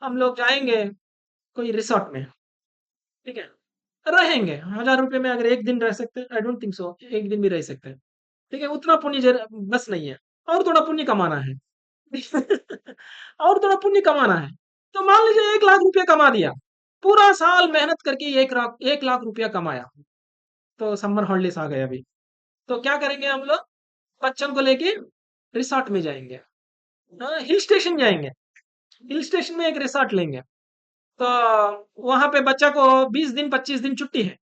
हम लोग जाएंगे कोई रिसोर्ट में, ठीक है, रहेंगे 1000 रुपये में, अगर एक दिन रह सकते हैं, आई डोंट थिंक सो एक दिन भी रह सकते हैं, ठीक है, उतना पुण्य बस नहीं है, और थोड़ा पुण्य कमाना है। और थोड़ा पुण्य कमाना है, तो मान लीजिए 1 लाख रुपया कमा दिया, पूरा साल मेहनत करके 1 लाख रुपया कमाया, तो समर हॉलीडेज आ गए अभी, तो क्या करेंगे हम लोग, बच्चों को लेके रिसोर्ट में जाएंगे, हिल स्टेशन जाएंगे, हिल स्टेशन में एक रिसोर्ट लेंगे, तो वहां पे बच्चा को 20 दिन 25 दिन छुट्टी है,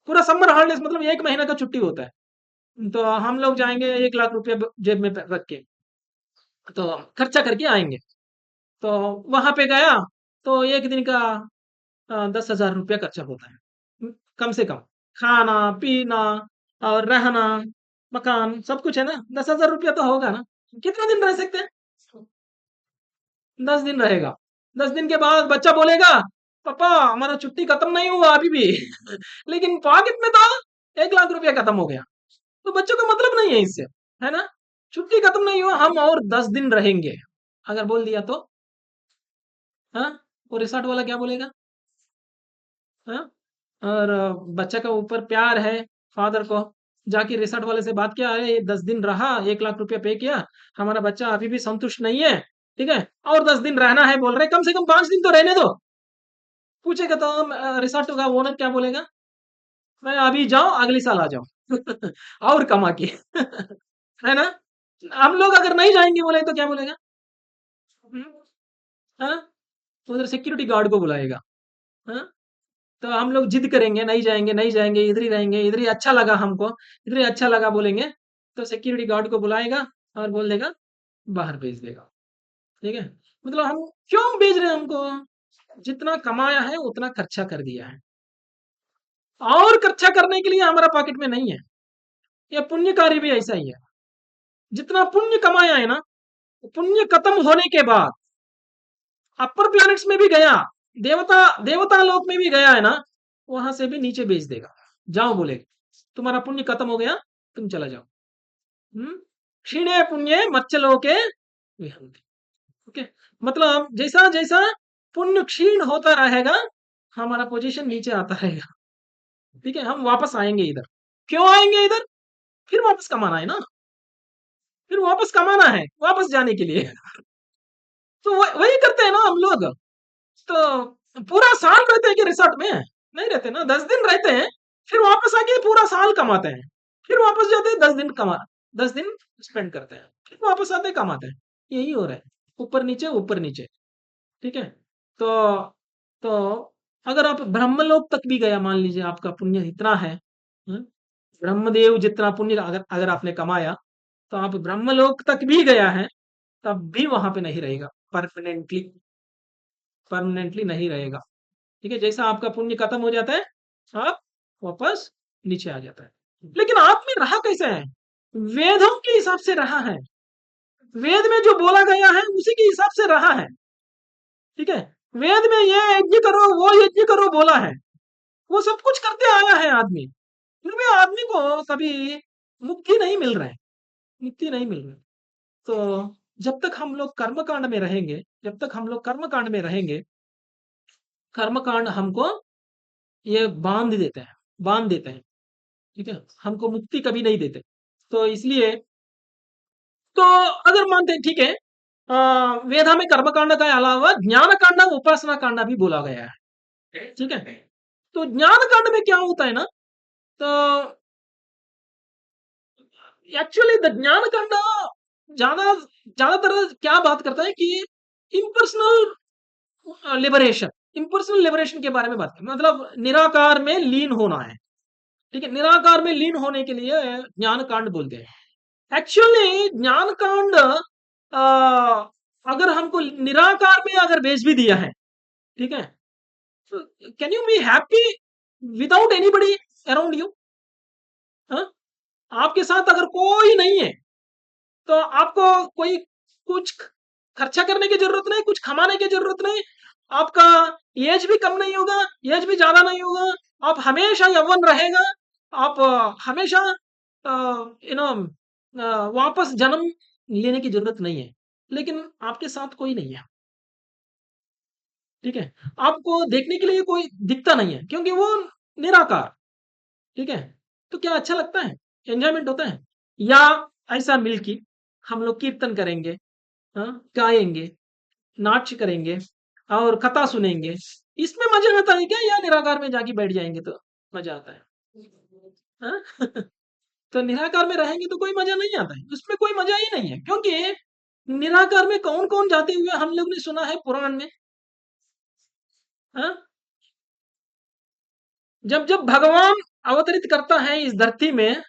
पूरा समर हॉलीडेज मतलब 1 महीना का छुट्टी होता है, तो हम लोग जाएंगे 1 लाख रुपया जेब में रख के, तो खर्चा करके आएंगे। तो वहां पे गया तो एक दिन का 10,000 रुपया खर्चा होता है, कम से कम, खाना पीना और रहना, मकान सब कुछ है ना, 10,000 रुपया तो होगा ना। कितना दिन रह सकते हैं, 10 दिन रहेगा, 10 दिन के बाद बच्चा बोलेगा पापा हमारा छुट्टी खत्म नहीं हुआ अभी भी। लेकिन पॉकेट में तो 1 लाख रुपया खत्म हो गया, तो बच्चों को मतलब नहीं है इससे, है ना, छुट्टी खत्म नहीं हुआ, हम और 10 दिन रहेंगे, अगर बोल दिया तो, हाँ, वो रिसोर्ट वाला क्या बोलेगा, हाँ। और बच्चा का ऊपर प्यार है, फादर को जाके रिसोर्ट वाले से बात किया, अरे ये 10 दिन रहा, 1 लाख रुपया पे किया, हमारा बच्चा अभी भी संतुष्ट नहीं है, ठीक है, और 10 दिन रहना है बोल रहे, कम से कम 5 दिन तो रहने दो। पूछेगा तो रिसोर्ट का ओनर क्या बोलेगा, मैं अभी जाओ अगले साल आ जाओ। और कमा के। है ना, हम लोग अगर नहीं जाएंगे बोले तो क्या बोलेगा, हम्म, हाँ, तो उधर सिक्योरिटी गार्ड को बुलाएगा, हाँ, तो हम लोग जिद करेंगे नहीं जाएंगे नहीं जाएंगे, इधर ही रहेंगे, इधर ही अच्छा लगा हमको, इधर ही अच्छा लगा बोलेंगे, तो सिक्योरिटी गार्ड को बुलाएगा और बोल देगा बाहर भेज देगा, ठीक है। मतलब हम क्यों भेज रहे हैं हमको, जितना कमाया है उतना खर्चा कर दिया है, और खर्चा करने के लिए हमारा पॉकेट में नहीं है। ये पुण्य कार्य भी ऐसा ही है, जितना पुण्य कमाया है ना, पुण्य खत्म होने के बाद अपर प्लैनेट्स में भी गया, देवता देवता लोक में भी गया है ना, वहां से भी नीचे भेज देगा, जाओ बोलेगा तुम्हारा पुण्य खत्म हो गया, तुम चला जाओ। क्षीणे पुण्य मच्चलोके विहंति, ओके, मतलब जैसा जैसा पुण्य क्षीण होता रहेगा, हमारा पोजीशन नीचे आता रहेगा, ठीक है, हम वापस आएंगे इधर, क्यों आएंगे इधर, फिर वापस कमाना है ना, फिर वापस कमाना है वापस जाने के लिए। तो वही करते हैं ना हम लोग, तो पूरा साल रहते हैं कि रिसोर्ट में, नहीं रहते ना, 10 दिन रहते हैं, फिर वापस आके पूरा साल कमाते हैं, फिर वापस जाते हैं 10 दिन कमा, 10 दिन स्पेंड करते हैं, फिर वापस आते हैं कमाते हैं, यही हो रहा है, ऊपर नीचे, ठीक है। तो तो अगर आप ब्रह्मलोक तक भी गया, मान लीजिए आपका पुण्य इतना है, हम्म, ब्रह्मदेव जितना पुण्य अगर अगर आपने कमाया, तो आप ब्रह्मलोक तक भी गया है, तब भी वहां पे नहीं रहेगा, परमानेंटली, परमानेंटली नहीं रहेगा, ठीक है, जैसा आपका पुण्य खत्म हो जाता है, आप वापस नीचे आ जाता है। लेकिन आप में रहा कैसे है, वेदों के हिसाब से रहा है, वेद में जो बोला गया है उसी के हिसाब से रहा है, ठीक है, वेद में ये यज्ञ करो वो यज्ञ करो बोला है, वो सब कुछ करते आया है आदमी, फिर भी आदमी को कभी मुक्ति नहीं मिल रहा है, मुक्ति नहीं मिल रहा है। तो जब तक हम लोग कर्मकांड में रहेंगे, जब तक हम लोग कर्मकांड में रहेंगे, कर्मकांड हमको ये बांध देते हैं, ठीक है, हमको मुक्ति कभी नहीं देते। तो इसलिए, तो अगर मानते हैं ठीक है, वेदा में कर्मकांड के अलावा ज्ञान कांड उपासना कांड भी बोला गया है, ठीक है। तो ज्ञान कांड में क्या होता है ना, तो एक्चुअली द ज्ञान कांड ज्यादा ज्यादातर क्या बात करता है कि इम्पर्सनल लिबरेशन, इम्पर्सनल लिबरेशन के बारे में बात करता है, मतलब निराकार में लीन होना है, ठीक है, निराकार में लीन होने के लिए ज्ञान कांड बोलते हैं। एक्चुअली ज्ञान कांड अगर हमको निराकार में अगर भेज भी दिया है, ठीक है, can you be happy without anybody around you? आपके साथ अगर कोई नहीं है तो आपको कोई कुछ खर्चा करने की जरूरत नहीं, कुछ कमाने की जरूरत नहीं, आपका एज भी कम नहीं होगा, एज भी ज्यादा नहीं होगा, आप हमेशा यौवन रहेगा, आप हमेशा यू नो वापस जन्म लेने की जरूरत नहीं है, लेकिन आपके साथ कोई नहीं है, ठीक है, आपको देखने के लिए कोई दिखता नहीं है क्योंकि वो निराकार, ठीक है, तो क्या अच्छा लगता है? एंजॉयमेंट होता है? या ऐसा मिलके हम लोग कीर्तन करेंगे, हाँ, गाएंगे, नाच करेंगे और कथा सुनेंगे, इसमें मजा आता है क्या? या निराकार में जाके बैठ जाएंगे तो मजा आता है? हाँ? तो निराकार में रहेंगे तो कोई मजा नहीं आता है, उसमें कोई मजा ही नहीं है, क्योंकि निराकार में कौन कौन जाते हुए हम लोग ने सुना है पुराण में। हाँ? जब जब भगवान अवतरित करता है इस धरती में,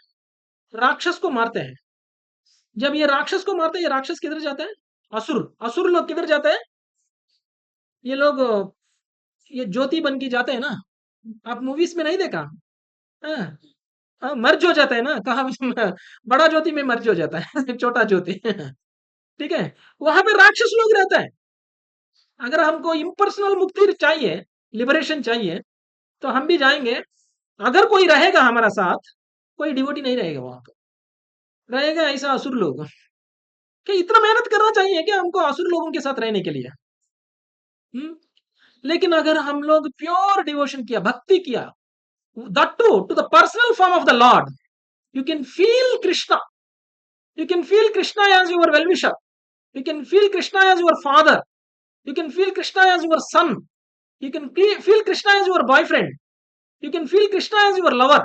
राक्षस को मारते हैं, जब ये राक्षस को मारते हैं, ये राक्षस किधर जाते हैं? असुर, असुर लोग किधर जाते हैं? ये लोग ये ज्योति बन के जाते हैं ना, आप मूवीज में नहीं देखा? हाँ, हाँ, मर्ज हो जाता है ना, कहा बड़ा ज्योति में मर्ज हो जाता है छोटा ज्योति ठीक है, वहां पे राक्षस लोग रहता है। अगर हमको इम्पर्सनल मुक्ति चाहिए, लिबरेशन चाहिए, तो हम भी जाएंगे, अगर कोई रहेगा हमारा साथ, कोई डिवोटी नहीं रहेगा वहां पे, रहेगा ऐसा असुर लोग। क्या इतना मेहनत करना चाहिए क्या हमको असुर लोगों के साथ रहने के लिए? हम्म? लेकिन अगर हम लोग प्योर डिवोशन किया, भक्ति किया, that too to the personal form of the Lord, you can feel Krishna, you can feel Krishna as your well-wisher, you can feel Krishna as your father, you can feel Krishna as your son, you can feel Krishna as your boyfriend, you can feel Krishna as your lover।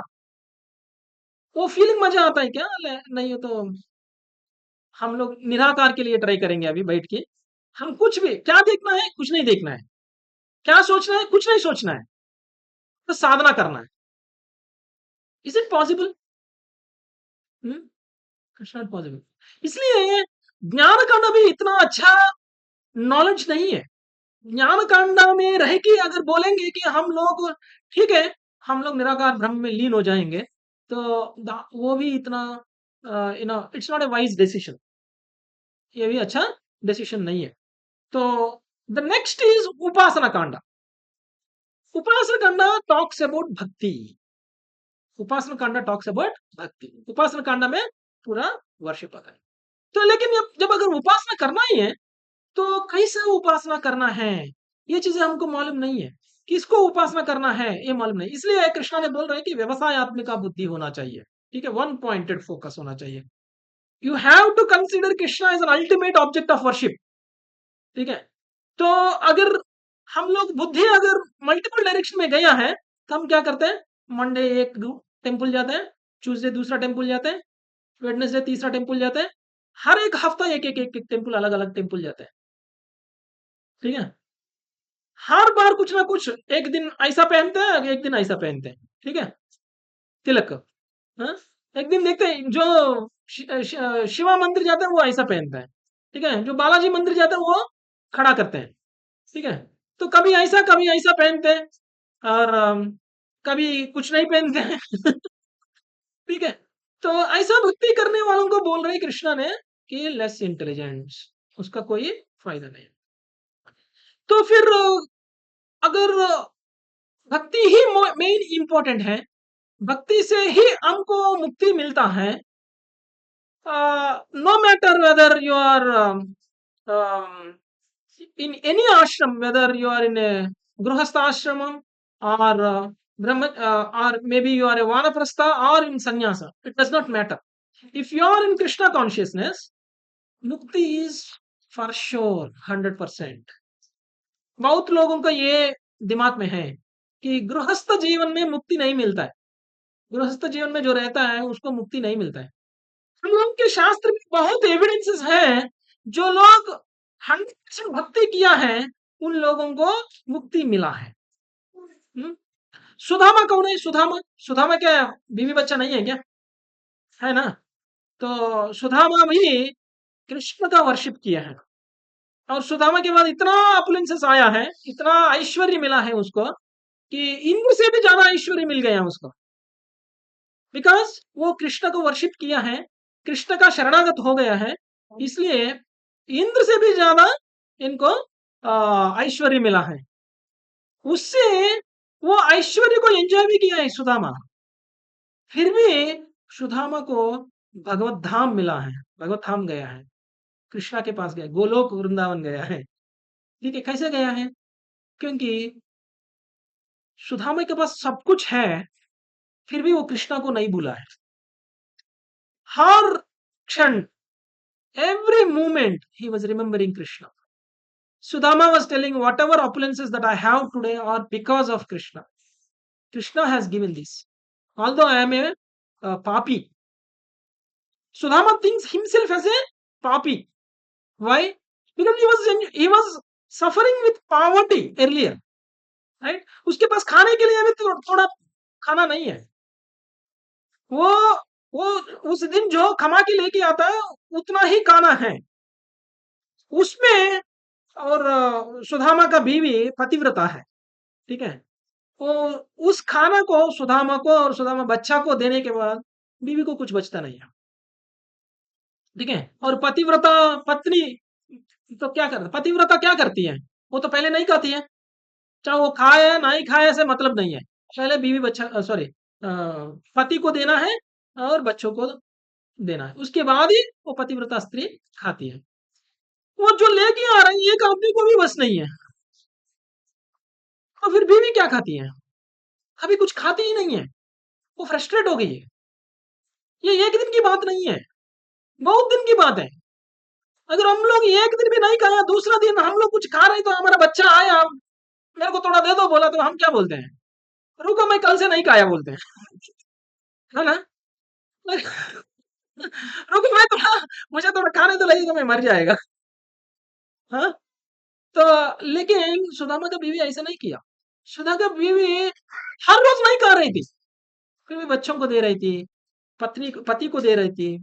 वो feeling मजा आता है क्या? नहीं हो तो हम लोग निराकार के लिए ट्राई करेंगे अभी बैठ के। हम कुछ भी क्या देखना है? कुछ नहीं देखना है। क्या सोचना है? कुछ नहीं सोचना है, तो साधना करना है। Is it possible? It's not possible. इसलिए ज्ञान कांड भी इतना अच्छा नॉलेज नहीं है। ज्ञान कांड में रह के अगर बोलेंगे कि हम लोग ठीक है, हम लोग निराकार ब्रह्म में लीन हो जाएंगे, तो वो भी इतना it's not a wise decision, ये भी अच्छा डिसीजन नहीं है। तो the next is Upasana Kanda. Upasana Kanda talks about भक्ति। उपासना कांडा टॉक्स अबाउट भक्ति। उपासना कांडा में पूरा वर्शिप आता है। तो लेकिन जब अगर उपासना करना ही है, तो कैसे उपासना करना है, ये चीजें हमको मालूम नहीं है। किसको उपासना करना है ये मालूम नहीं, इसलिए कृष्णा ने बोल रहे हैं कि व्यवसायत्मिका बुद्धि होना चाहिए, ठीक है, वन पॉइंटेड फोकस होना चाहिए। You have to consider Krishna as an ultimate object of worship, ठीक है। तो अगर हम लोग बुद्धि अगर मल्टीपल डायरेक्शन में गया है, तो हम क्या करते हैं? मंडे एक टेम्पल जाते हैं, ट्यूसडे दूसरा टेम्पल जाते हैं, वेडनेसडे तीसरा टेम्पल जाते हैं, हर एक हफ्ता एक एक एक, एक टेम्पल, अलग अलग टेम्पल जाते हैं, ठीक है। हर बार कुछ ना कुछ, एक दिन ऐसा पहनते हैं, एक दिन ऐसा पहनते हैं, ठीक है, तिलक। हाँ? एक दिन देखते हैं जो शिवा मंदिर जाते हैं वो ऐसा पहनता है, ठीक है, जो बालाजी मंदिर जाते हैं वो खड़ा करते हैं, ठीक है। तो कभी ऐसा पहनते हैं, और कभी कुछ नहीं पहनते हैं ठीक है। तो ऐसा भक्ति करने वालों को बोल रहे कृष्णा ने कि लेस इंटेलिजेंस, उसका कोई फायदा नहीं। तो फिर अगर भक्ति ही मेन इंपॉर्टेंट है, भक्ति से ही हमको मुक्ति मिलता है, no matter whether you are in any ashram, whether you are in a grihastha ashram or brahma, or maybe you are a vanaprastha or in sannyasa, it does not matter. If you are in Krishna consciousness, mukti is for sure 100%। बहुत लोगों का ये दिमाग में है कि गृहस्थ जीवन में मुक्ति नहीं मिलता है, गृहस्थ जीवन में जो रहता है उसको मुक्ति नहीं मिलता है। हम लोगों के शास्त्र में बहुत एविडेंसेस हैं, जो लोग 100% भक्ति किया है उन लोगों को मुक्ति मिला है। सुदामा कौन है? सुदामा, सुदामा क्या बीवी बच्चा नहीं है क्या? है ना? तो सुदामा भी कृष्ण का वर्शिप किया है। और सुदामा के बाद इतना अपुलेंसेस आया है, इतना ऐश्वर्य मिला है उसको, कि इंद्र से भी ज्यादा ऐश्वर्य मिल गया उसको। बिकॉज वो कृष्ण को वर्शिप किया है, कृष्ण का शरणागत हो गया है, इसलिए इंद्र से भी ज्यादा इनको ऐश्वर्य मिला है। उससे वो ऐश्वर्य को एंजॉय भी किया है सुदामा। फिर भी सुदामा को भगवत धाम मिला है, भगवत धाम गया है, कृष्णा के पास गया, गोलोक वृंदावन गया है। ठीक है, कैसे गया है? क्योंकि सुदामा के पास सब कुछ है, फिर भी वो कृष्णा को नहीं भूला है। हर क्षण, every moment, he was remembering Krishna. Sudama was telling, whatever opulences that I have today are because of Krishna. Krishna has given this. Although I am a papi, Sudama thinks himself as a papi. Why? Because he was suffering with poverty earlier, right? उसके पास खाने के लिए भी थोड़ा खाना नहीं है। वो वो उस दिन जो कमा के लेके आता है उतना ही खाना है उसमें। और सुदामा का बीवी पतिव्रता है, ठीक है। वो उस खाना को सुदामा को और सुदामा बच्चा को देने के बाद बीवी को कुछ बचता नहीं है, ठीक है। और पतिव्रता पत्नी तो क्या करती, पतिव्रता क्या करती है? वो तो पहले नहीं खाती है, चाहे वो खाए या नहीं खाए ऐसे मतलब नहीं है। पहले बीवी बच्चा सॉरी पति को देना है और बच्चों को देना है, उसके बाद ही वो पतिव्रता स्त्री खाती है। वो जो लेके आ रही है एक आदमी को भी बस नहीं है, तो फिर बीवी क्या खाती है? अभी कुछ खाती ही नहीं है, वो फ्रस्ट्रेट हो गई है। ये एक दिन की बात नहीं है, बहुत दिन की बात है। अगर हम लोग एक दिन भी नहीं खाया, दूसरा दिन हम लोग कुछ खा रहे तो हमारा बच्चा आया, मेरे को थोड़ा दे दो बोला, तो हम क्या बोलते हैं? रुको मैं कल से नहीं खाया बोलते हैं, है ना? रुको मैं थोड़ा, मुझे थोड़ा खाने तो लगेगा, मैं मर जाएगा। हाँ, तो लेकिन सुदामा का बीवी ऐसा नहीं किया। सुधा का बीवी हर रोज नहीं खा रही थी, फिर भी बच्चों को दे रही थी, पत्नी पति को दे रही थी।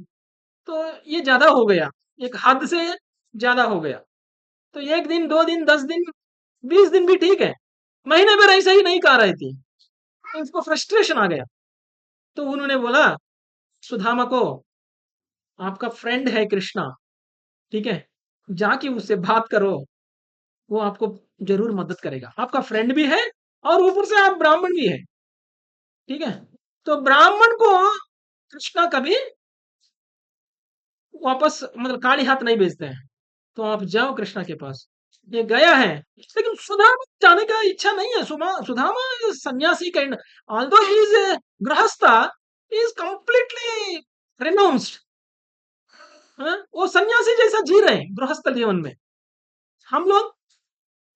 तो ये ज्यादा हो गया, एक हद से ज्यादा हो गया। तो एक दिन, दो दिन, 10 दिन, 20 दिन भी ठीक है, महीने भर ऐसा ही नहीं खा रही थी, तो उसको फ्रस्ट्रेशन आ गया। तो उन्होंने बोला सुदामा को, आपका फ्रेंड है कृष्णा, ठीक है, जाके उससे बात करो, वो आपको जरूर मदद करेगा, आपका फ्रेंड भी है और ऊपर से आप ब्राह्मण भी है, ठीक है। तो ब्राह्मण को कृष्णा कभी वापस मतलब खाली हाथ नहीं भेजते हैं, तो आप जाओ कृष्णा के पास। ये गया है, लेकिन सुदामा जाने का इच्छा नहीं है। सुदामा इज सन्यासी kind, although he is a गृहस्था, he is completely renounced. वो सन्यासी जैसा जी रहे हैं गृहस्थ जीवन में। हम लोग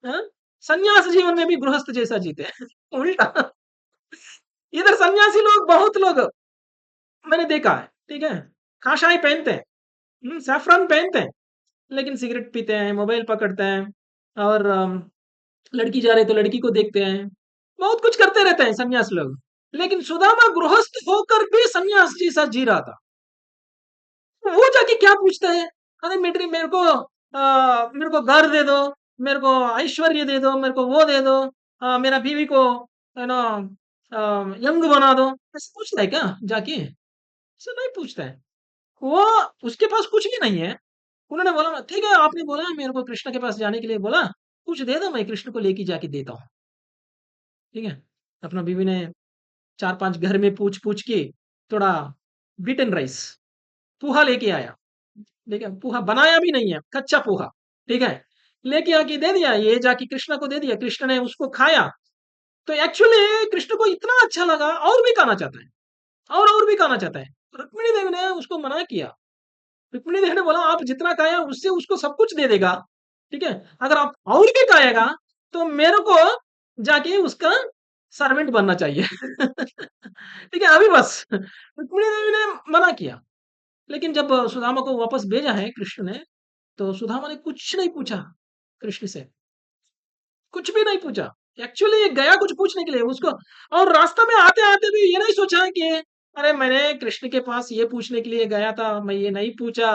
हाँ, सन्यास जीवन में भी गृहस्थ जैसा जीते हैं। उल्टा, इधर सन्यासी लोग, बहुत लोग मैंने देखा है, ठीक है, काशाई पहनते हैं, सैफरन पहनते हैं, लेकिन सिगरेट पीते हैं, मोबाइल पकड़ते हैं, और लड़की जा रही तो लड़की को देखते हैं, बहुत कुछ करते रहते हैं सन्यास लोग। लेकिन सुदामा गृहस्थ होकर भी सन्यास जैसा जी रहा था। वो जाके क्या पूछता है? अरे मेरे को घर दे दो, मेरे को ऐश्वर्य दे दो, मेरे को वो दे दो, मेरा बीवी को यू नो यंग बना दो, ऐसे पूछता है क्या जाके? ऐसा नहीं पूछता है वो, उसके पास कुछ भी नहीं है। उन्होंने बोला ठीक है, आपने बोला मेरे को कृष्ण के पास जाने के लिए बोला, कुछ दे दो, मैं कृष्ण को लेके जाके देता हूँ, ठीक है। अपना बीवी ने 4-5 घर में पूछ पूछ के थोड़ा बीटन राइस, पोहा लेके आया, ठीक है, पोहा बनाया भी नहीं है, कच्चा पोहा, ठीक है, लेके आके दे दिया, ये जाके कृष्ण को दे दिया, कृष्ण ने उसको खाया। तो एक्चुअली कृष्ण को इतना अच्छा लगा, और भी खाना चाहता है, और भी खाना चाहता है। रुक्मिणी देवी ने उसको मना किया। रुक्मिणी देवी ने बोला आप जितना खाया उससे उसको सब कुछ दे देगा, ठीक है, अगर आप और भी खाएगा तो मेरे को जाके उसका सर्वेंट बनना चाहिए। ठीक है, अभी बस रुक्मिणी देवी ने मना किया। लेकिन जब सुदामा को वापस भेजा है कृष्ण ने, तो सुदामा ने कुछ नहीं पूछा कृष्ण से, कुछ भी नहीं पूछा। एक्चुअली गया कुछ पूछने के लिए उसको, और रास्ता में आते-आते भी ये नहीं सोचा कि अरे मैंने कृष्ण के पास ये पूछने के लिए गया था, मैं ये नहीं पूछा।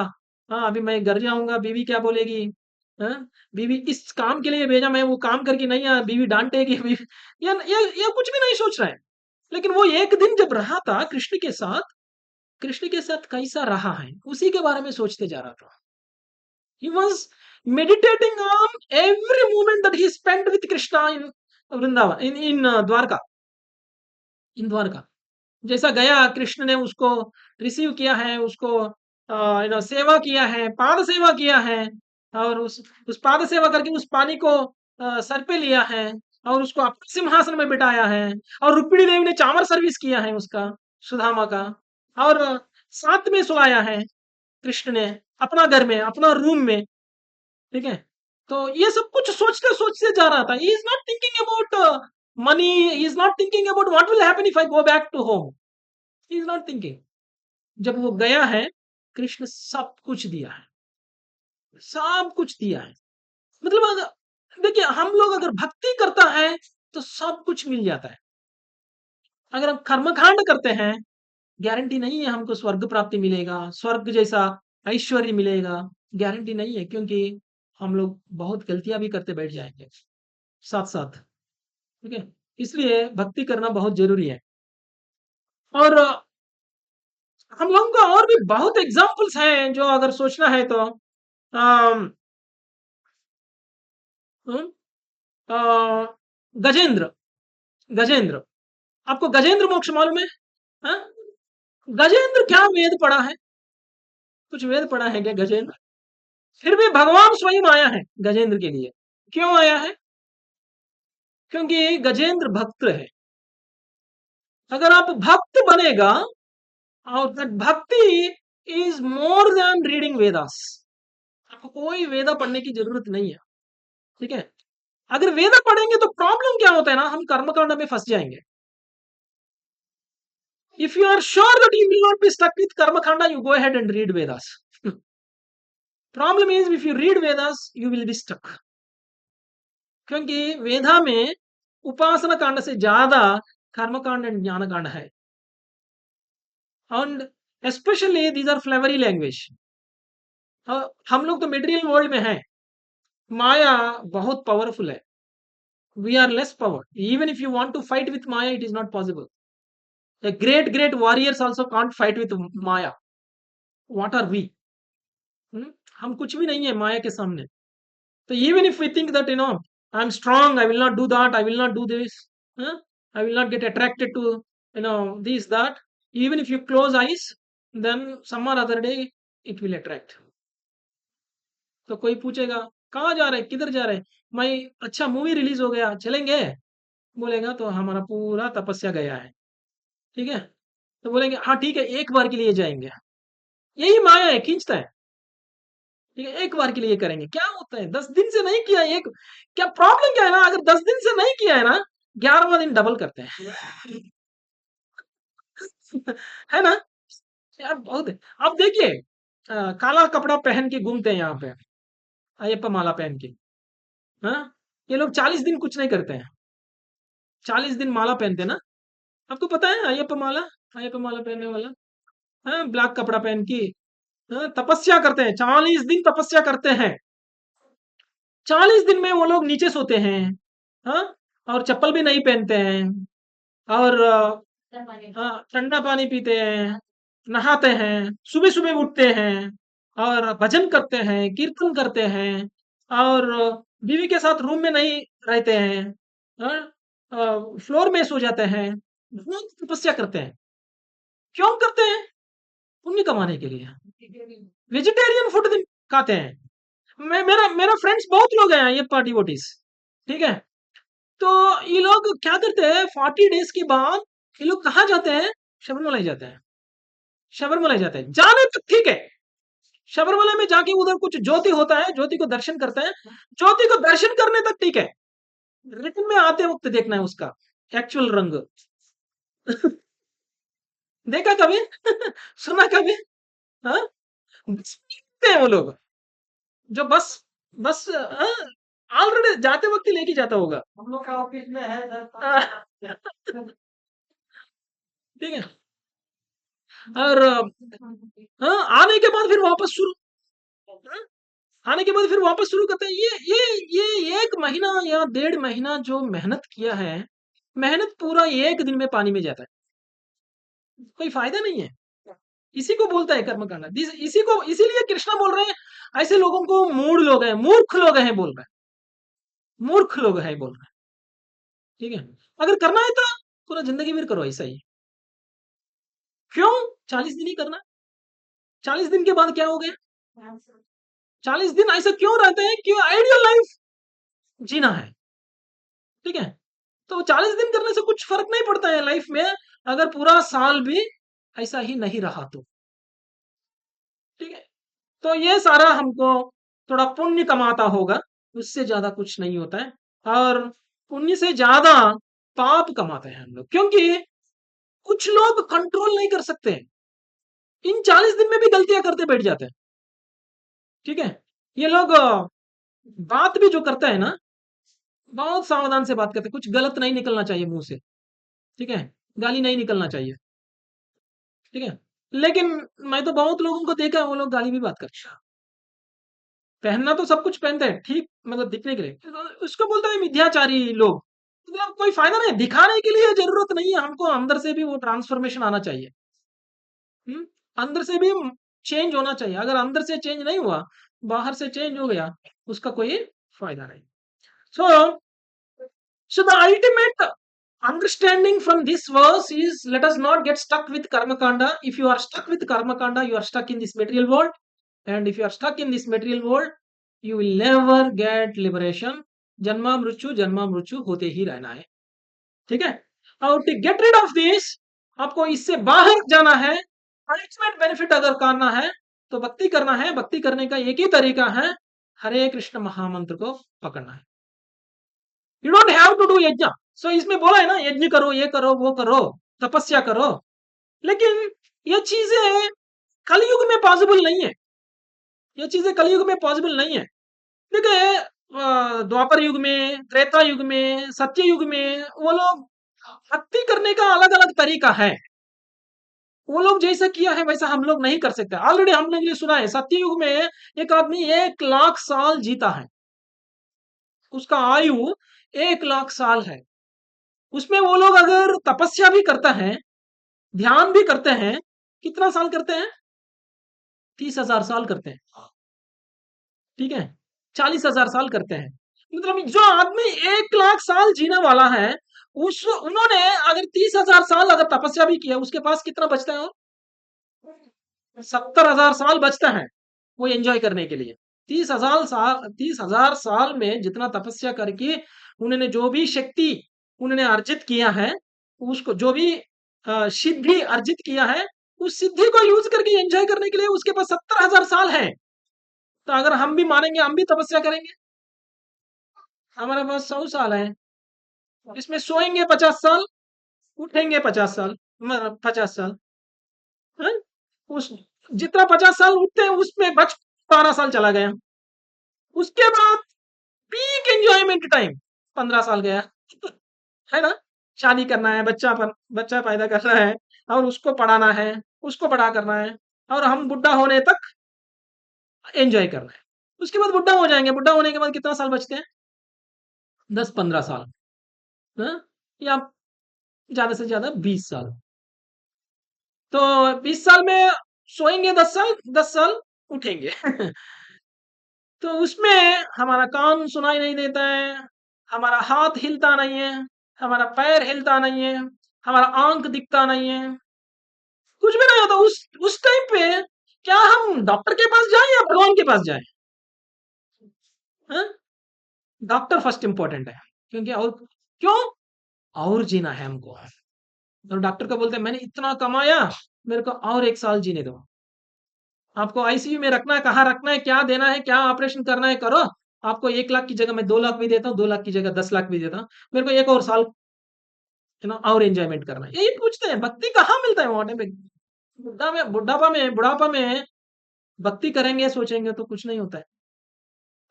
हाँ, अभी मैं घर जाऊँगा, बीवी क्या बोलेगी? हाँ, बीवी इस काम के लिए भेजा, मैं वो काम करके नहीं आया, बीवी डाँटेगी, बीवी ये कुछ भी नहीं सोच रहा है। लेकिन वो एक दिन जब रहा था कृष्ण के साथ कैसा रहा है, उसी के बारे में सोचते जा रहा था। He was meditating on every moment that he spent with Krishna in Vrindavan, in Dwarka, in Dwarka. जैसा गया कृष्ण ने उसको रिसीव किया है, उसको सेवा किया है, पाद सेवा किया है, और उस पाद सेवा करके उस पानी को सर पे लिया है, और उसको अपने सिंहासन में बिठाया है, और रुक्मिणी देवी ने चामर सर्विस किया है उसका, सुदामा का, और साथ में सुलाया है कृष्ण ने, अपना घर में, अपना रूम में। ठीक है, तो ये सब कुछ सोचते सोचते जा रहा था। He is not thinking about money, he is not thinking about what will happen if I go back to home, he is not thinking. जब वो गया है, कृष्ण सब कुछ दिया है, सब कुछ दिया है। मतलब देखिए, हम लोग अगर भक्ति करता है तो सब कुछ मिल जाता है। अगर हम कर्मकांड करते हैं, गारंटी नहीं है हमको स्वर्ग प्राप्ति मिलेगा, स्वर्ग जैसा ऐश्वर्य मिलेगा, गारंटी नहीं है, क्योंकि हम लोग बहुत गलतियां भी करते बैठ जाएंगे साथ साथ। ठीक है, इसलिए भक्ति करना बहुत जरूरी है। और हम लोगों का और भी बहुत एग्जाम्पल्स हैं, जो अगर सोचना है तो अम, हम्म, अ, गजेंद्र, गजेंद्र, आपको गजेंद्र मोक्ष मालूम है? हाँ? गजेंद्र क्या वेद पढ़ा है? कुछ वेद पढ़ा है क्या गजेंद्र? फिर भी भगवान स्वयं आया है गजेंद्र के लिए। क्यों आया है? क्योंकि गजेंद्र भक्त है। अगर आप भक्त बनेगा, और दैट भक्ति is more than reading Vedas, आपको कोई वेदा पढ़ने की जरूरत नहीं है। ठीक है, अगर वेदा पढ़ेंगे तो प्रॉब्लम क्या होता है ना, हम कर्मकांड में फंस जाएंगे। If you are sure that you will not be stuck with कर्मकांड, you go ahead and read Vedas. Problem is if you read Vedas you will be stuck, क्योंकि वेदा में उपासना कांड से ज्यादा कर्मकांड एंड ज्ञान कांड है, and specially these are flowery language. हम लोग तो मेटेरियल वर्ल्ड में हैं, माया बहुत पावरफुल है, we are less power. Even if you want to fight with Maya, it is not possible. A great great warriors also can't fight with Maya. What are we? हम कुछ भी नहीं है माया के सामने। तो even if we think that I'm strong, I will not do that, I will not do this, huh? I will not get attracted to this that. Even if you close eyes, then some or other day it will attract. तो कोई पूछेगा कहाँ जा रहे, किधर जा रहे? मैं अच्छा मूवी रिलीज हो गया, चलेंगे? बोलेगा तो हमारा पूरा तपस्या गया है। ठीक है, तो बोलेंगे हाँ ठीक है, एक बार के लिए जाएंगे। यही माया है, खींचता है। ठीक है, एक बार के लिए करेंगे, क्या होता है? 10 दिन से नहीं किया एक, क्या प्रॉब्लम क्या है ना, अगर 10 दिन से नहीं किया है ना, 11वां दिन डबल करते हैं। है ना? यार बहुत है। अब देखिए, काला कपड़ा पहन के घूमते हैं यहाँ पे, अयप्पा माला पहन के। हाँ, ये लोग 40 दिन कुछ नहीं करते हैं, 40 दिन माला पहनते हैं ना। आपको पता है अयप्पा माला पहनने वाला, हाँ, ब्लैक कपड़ा पहन के, हाँ, तपस्या करते हैं, 40 दिन तपस्या करते हैं। 40 दिन में वो लोग नीचे सोते हैं, हाँ, और चप्पल भी नहीं पहनते हैं, और हाँ, ठंडा पानी पीते हैं, नहाते हैं, सुबह सुबह उठते हैं, और भजन करते हैं, कीर्तन करते हैं, और बीवी के साथ रूम में नहीं रहते हैं, फ्लोर में सो जाते हैं, बहुत तपस्या करते हैं। क्यों करते हैं? पुण्य कमाने के लिए। वेजिटेरियन फूड खाते हैं। मेरा मेरा फ्रेंड्स बहुत लोग हैं ये पार्टी वोटीज। ठीक है, तो ये लोग क्या करते हैं, 40 डेज के बाद ये लोग कहाँ जाते हैं? शबरीमला जाते हैं। शबरीमला जाते हैं, जाने तक ठीक है। शबरीमला में जाके उधर कुछ ज्योति होता है, ज्योति को दर्शन करते हैं, ज्योति को दर्शन करने तक ठीक है। रिटर्न में आते वक्त देखना है उसका एक्चुअल रंग। देखा कभी? सुना कभी? हाँ, बस हैं वो लोग, जो बस बस हाँ, ऑलरेडी जाते वक्त ही लेके जाता होगा। हम लोग का ऑफिस में है सर। ठीक है। और हाँ, आने के बाद फिर वापस शुरू। हाँ, आने के बाद फिर वापस शुरू करते हैं। ये 1 महीना या 1.5 महीना जो मेहनत किया है, मेहनत पूरा 1 दिन में पानी में जाता है। कोई फायदा नहीं है। इसी को बोलता है कर्मकांड। इसी को इसीलिए कृष्णा बोल रहे हैं, ऐसे लोगों को मूढ़ लोग हैं, मूर्ख लोग हैं बोल रहे हैं, मूर्ख लोग हैं बोल रहे हैं। ठीक है। अगर करना है तो पूरा जिंदगी भर करो ऐसा ही। क्यों 40 दिन ही करना? 40 दिन के बाद क्या हो गया? 40 दिन ऐसा क्यों रहते हैं? क्यों आइडियल लाइफ जीना है। ठीक है। तो 40 दिन करने से कुछ फर्क नहीं पड़ता है लाइफ में, अगर पूरा साल भी ऐसा ही नहीं रहा तो। ठीक है। तो ये सारा हमको थोड़ा पुण्य कमाता होगा, उससे ज्यादा कुछ नहीं होता है। और पुण्य से ज्यादा पाप कमाते हैं हम लोग, क्योंकि कुछ लोग कंट्रोल नहीं कर सकते, इन 40 दिन में भी गलतियां करते बैठ जाते हैं। ठीक है। ये लोग बात भी जो करते हैं ना, बहुत सावधान से बात करते हैं, कुछ गलत नहीं निकलना चाहिए मुंह से। ठीक है। गाली नहीं निकलना चाहिए। ठीक है। लेकिन मैं तो बहुत लोगों को देखा है, वो लोग गाली भी बात करते हैं। पहनना तो सब कुछ पहनते हैं, ठीक मतलब दिखने के लिए, तो उसको बोलते हैं मिथ्याचारी लोग। मतलब कोई फायदा नहीं, दिखाने के लिए जरूरत नहीं है, हमको अंदर से भी वो ट्रांसफॉर्मेशन आना चाहिए। हम्म, अंदर से भी चेंज होना चाहिए। अगर अंदर से चेंज नहीं हुआ, बाहर से चेंज हो गया, उसका कोई फायदा नहीं। सो the ultimate understanding from this verse is, let us not get stuck with karma kanda. If you are stuck with karma kanda, you are stuck in this material world, and if you are stuck in this material world, you will never get liberation. जन्मा मृत्यु होते ही रहना है। ठीक है। और to get rid of this, आपको इससे बाहर जाना है, अल्टीमेट बेनिफिट अगर करना है तो भक्ति करना है। भक्ति करने का एक ही तरीका है, हरे कृष्ण महामंत्र को पकड़ना है। You don't have to do yajna. So इसमें बोला है ना, यज्ञ करो, ये करो, वो करो, तपस्या करो, लेकिन ये चीजें कलयुग में पॉसिबल नहीं है। ये चीजें कलयुग में पॉसिबल नहीं है। देखिए, द्वापर युग में, त्रेता युग में, सत्य युग में वो लोग भक्ति करने का अलग अलग तरीका है। वो लोग जैसा किया है वैसा हम लोग नहीं कर सकते। ऑलरेडी हमने ये सुना है, सत्य युग में एक आदमी 1 लाख साल जीता है, उसका आयु 1 लाख साल है। उसमें वो लोग अगर तपस्या भी करता है, ध्यान भी करते हैं, कितना साल करते हैं? 30,000 साल करते हैं। ठीक है। 40,000 साल करते हैं। मतलब जो आदमी 1 लाख साल जीने वाला है, उस उन्होंने अगर 30,000 साल अगर तपस्या भी किया, उसके पास कितना बचता है? 70,000 साल बचता है वो एंजॉय करने के लिए। 30,000 साल में जितना तपस्या करके उन्होंने जो भी शक्ति उन्होंने अर्जित किया है, उसको जो भी सिद्धि अर्जित किया है, उस सिद्धि को यूज करके एंजॉय करने के लिए उसके पास 70,000 साल है। तो अगर हम भी मानेंगे, हम भी तपस्या करेंगे, हमारे पास 100 साल है, इसमें सोएंगे 50 साल, उठेंगे 50 साल, 50 साल, हैं? उस जितना 50 साल उठते हैं उसमें बच 12 साल चला गया। उसके बाद पीक एंजॉयमेंट टाइम 15 साल गया। है ना? शादी करना है, बच्चा पैदा करना है, और उसको पढ़ाना है, उसको बड़ा करना है, और हम बुढ़ा होने तक एंजॉय करना है। उसके बाद बुढ़ा हो जाएंगे, बुढ़ा होने के बाद कितना साल बचते हैं? 10-15 साल, हाँ? या ज्यादा से ज्यादा 20 साल। तो 20 साल में सोएंगे 10 साल, 10 साल उठेंगे। तो उसमें हमारा कान सुनाई नहीं देता है, हमारा हाथ हिलता नहीं है, हमारा पैर हिलता नहीं है, हमारा आंख दिखता नहीं है, कुछ भी नहीं होता। उस टाइम पे क्या हम डॉक्टर के पास जाएं या भगवान के पास जाएं? हाँ? डॉक्टर फर्स्ट इंपॉर्टेंट है, क्योंकि और क्यों? और जीना है हमको। तो डॉक्टर को बोलते हैं मैंने इतना कमाया, मेरे को और 1 साल जीने दो। आपको आईसीयू में रखना है, कहाँ रखना है, क्या देना है, क्या ऑपरेशन करना है, करो। आपको 1 लाख की जगह मैं 2 लाख भी देता हूँ, 2 लाख की जगह 10 लाख भी देता हूँ, मेरे को 1 और साल और एंजॉयमेंट करना है। यही पूछते हैं। भक्ति कहाँ मिलता है वहां पे? बुढ़ापा में भक्ति करेंगे सोचेंगे तो कुछ नहीं होता है।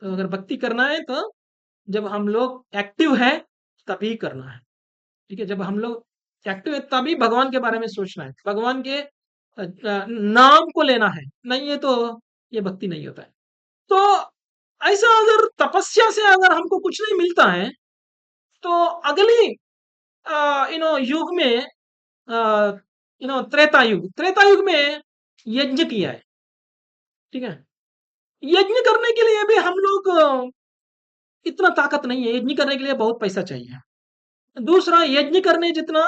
तो अगर भक्ति करना है तो जब हम लोग एक्टिव है तभी करना है। ठीक है, जब हम लोग एक्टिव है तभी भगवान के बारे में सोचना है, भगवान के नाम को लेना है, नहीं है तो ये भक्ति नहीं होता है। तो ऐसा अगर तपस्या से अगर हमको कुछ नहीं मिलता है, तो अगली युग में, त्रेता युग में यज्ञ किया है। ठीक है, यज्ञ करने के लिए भी हम लोग इतना ताकत नहीं है, यज्ञ करने के लिए बहुत पैसा चाहिए। दूसरा, यज्ञ करने जितना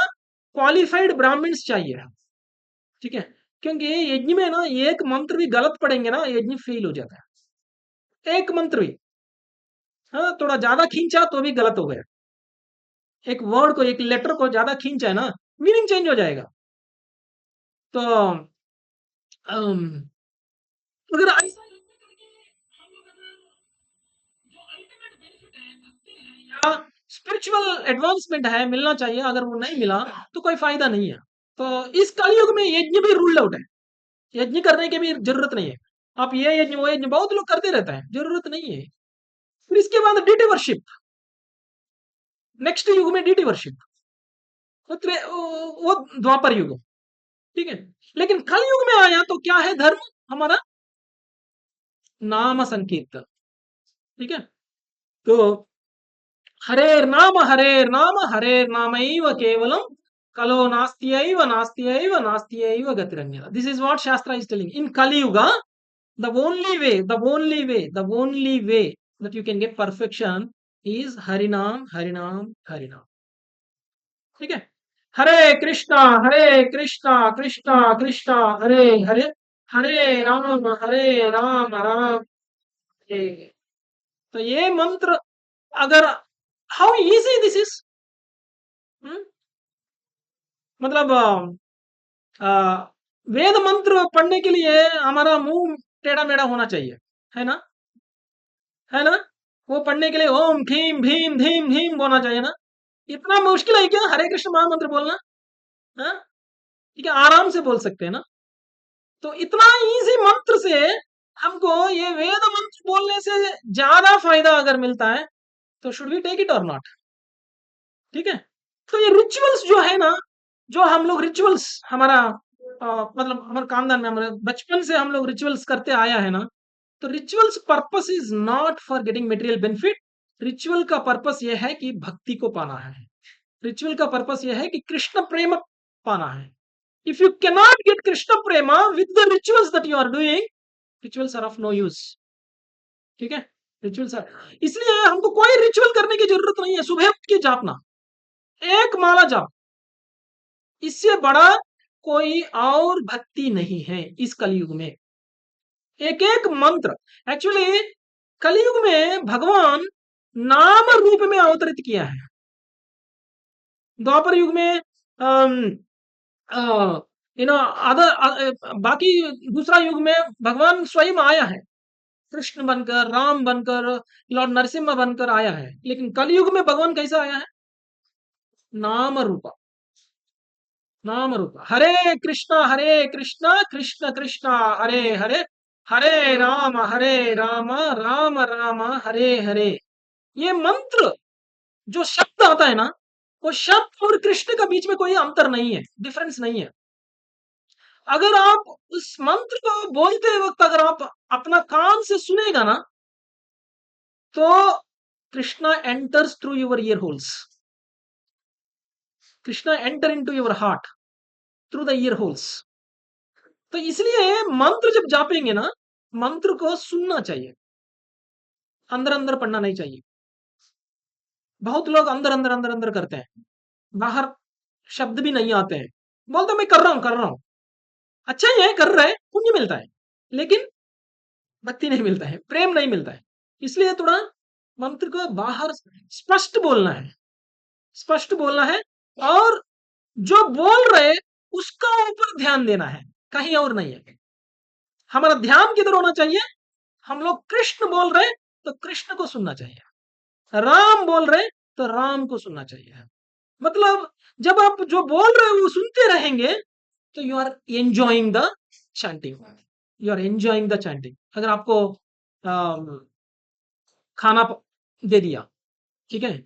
क्वालिफाइड ब्राह्मण्स चाहिए। ठीक है, क्योंकि यज्ञ में ना एक मंत्र भी गलत पढ़ेंगे ना, यज्ञ फेल हो जाता है। एक मंत्र भी, हाँ, थोड़ा ज्यादा खींचा तो भी गलत हो गया। एक वर्ड को, एक लेटर को ज्यादा खींचा है ना, मीनिंग चेंज हो जाएगा। तो अम, अगर ऐसा यज्ञ करके हम लोग अगर जो अल्टीमेट बेनिफिट है, भक्ति है या स्पिरिचुअल एडवांसमेंट है मिलना चाहिए, अगर वो नहीं मिला तो कोई फायदा नहीं है। तो इस कलयुग में यज्ञ भी रूल्ड आउट है, यज्ञ करने की भी जरूरत नहीं है। आप ये यज्ञ वो यज्ञ बहुत लोग करते रहते हैं, जरूरत नहीं है। फिर इसके बाद डीटी वर्शिप, नेक्स्ट युग में डीटी वर्शिप, वो द्वापर युग। ठीक है, लेकिन कल युग में आया तो क्या है धर्म हमारा? नाम संकीर्तन। ठीक है, तो हरेर नाम हरेर्नामैव केवलम कलो नास्त्यैव गतिरन्यथा। दिस इज व्हाट शास्त्र is telling in Kaliyuga. The only way that you can get perfection is Harinam, Harinam, Harinam. ठीक है, हरे कृष्णा कृष्णा कृष्णा हरे हरे, हरे राम राम हरे। तो ये मंत्र, अगर हाउ इजी दिस इज, मतलब अ, वेद मंत्र पढ़ने के लिए हमारा मुंह टेढ़ा मेढ़ा होना चाहिए, है ना, है ना। वो पढ़ने के लिए ओम भीम भीम धीम धीम बोलना चाहिए ना। इतना मुश्किल है क्या हरे कृष्ण महामंत्र बोलना? हाँ, ठीक है, आराम से बोल सकते हैं ना। तो इतना इजी मंत्र से हमको ये वेद मंत्र बोलने से ज्यादा फायदा अगर मिलता है, तो शुड वी टेक इट और नॉट? ठीक है, तो ये रिचुअल्स जो है ना, जो हम लोग रिचुअल्स हमारा मतलब हमारे खानदान में, हमारे बचपन से हम लोग रिचुअल्स करते आया है ना, तो rituals purpose is not for getting material benefit. Ritual का पर्पस यह है कि भक्ति को पाना है। रिचुअल का पर्पस यह है कि कृष्ण प्रेम पाना है। If you cannot get Krishna prema with the rituals that you are doing, rituals are of no use. ठीक है, रिचुअल्स आर, इसलिए हमको कोई रिचुअल करने की जरूरत नहीं है। सुबह उठ के जापना, एक माला जाप, इससे बड़ा कोई और भक्ति नहीं है इस कलयुग में। एक एक मंत्र, एक्चुअली कलयुग में भगवान नाम रूप में अवतरित किया है। द्वापर युग में अदर बाकी दूसरा युग में भगवान स्वयं आया है, कृष्ण बनकर, राम बनकर, लॉर्ड नरसिम्हा बनकर आया है। लेकिन कलयुग में भगवान कैसा आया है? नाम रूपा, नाम रूपा। हरे कृष्णा कृष्ण कृष्ण हरे हरे, हरे राम राम राम हरे हरे। ये मंत्र जो शब्द आता है ना, वो शब्द और कृष्ण का बीच में कोई अंतर नहीं है, डिफरेंस नहीं है। अगर आप उस मंत्र को बोलते वक्त अगर आप अपना कान से सुनेगा ना, तो Krishna enters through your year holes, Krishna enter into your heart through the year holes. तो इसलिए मंत्र जब जापेंगे ना, मंत्र को सुनना चाहिए, अंदर अंदर पढ़ना नहीं चाहिए। बहुत लोग अंदर अंदर अंदर अंदर करते हैं, बाहर शब्द भी नहीं आते हैं, बोलते मैं कर रहा हूं। अच्छा ही है, कर रहे हैं, पुण्य मिलता है, लेकिन भक्ति नहीं मिलता है, प्रेम नहीं मिलता है। इसलिए थोड़ा मंत्र को बाहर स्पष्ट बोलना है, स्पष्ट बोलना है। और जो बोल रहे उसका ऊपर ध्यान देना है, कहीं और नहीं है। हमारा ध्यान किधर होना चाहिए? हम लोग कृष्ण बोल रहे तो कृष्ण को सुनना चाहिए, राम बोल रहे तो राम को सुनना चाहिए। मतलब जब आप जो बोल रहे हो वो सुनते रहेंगे, तो you are enjoying the chanting, you are enjoying the chanting. अगर आपको खाना दे दिया, ठीक है?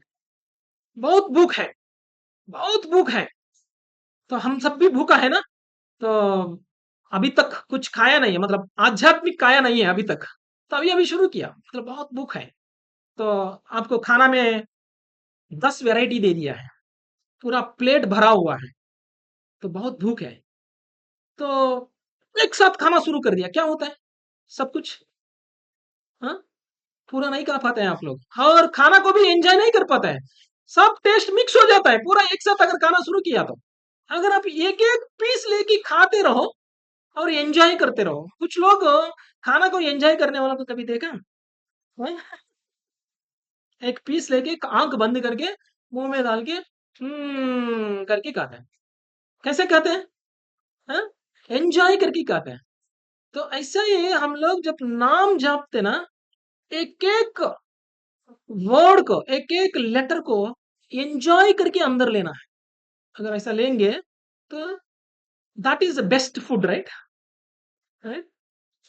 बहुत भूख है, बहुत भूख है। तो हम सब भी भूखा है ना, तो अभी तक कुछ खाया नहीं है, मतलब आध्यात्मिक खाया नहीं है अभी तक, तो अभी अभी शुरू किया, मतलब बहुत भूख है। तो आपको खाना में 10 वैरायटी दे दिया है, पूरा प्लेट भरा हुआ है, तो बहुत भूख है। तो एक साथ खाना शुरू कर दिया, क्या होता है? सब कुछ, हाँ, पूरा नहीं खा पाते हैं आप लोग, और खाना को भी एंजॉय नहीं कर पाते हैं। सब टेस्ट मिक्स हो जाता है पूरा एक साथ अगर खाना शुरू किया तो। अगर आप एक एक पीस लेके खाते रहो और एंजॉय करते रहो, कुछ लोग खाना को एंजॉय करने वाला तो कभी देखा? हाँ? एक पीस लेके आंख बंद करके मुंह में डाल के करके खाते हैं। कैसे खाते हैं? हाँ, एंजॉय करके खाते हैं। तो ऐसा ही हम लोग जब नाम जपते ना, एक एक वर्ड को, एक एक लेटर को एंजॉय करके अंदर लेना है। अगर ऐसा लेंगे तो that is the best food, right? Right.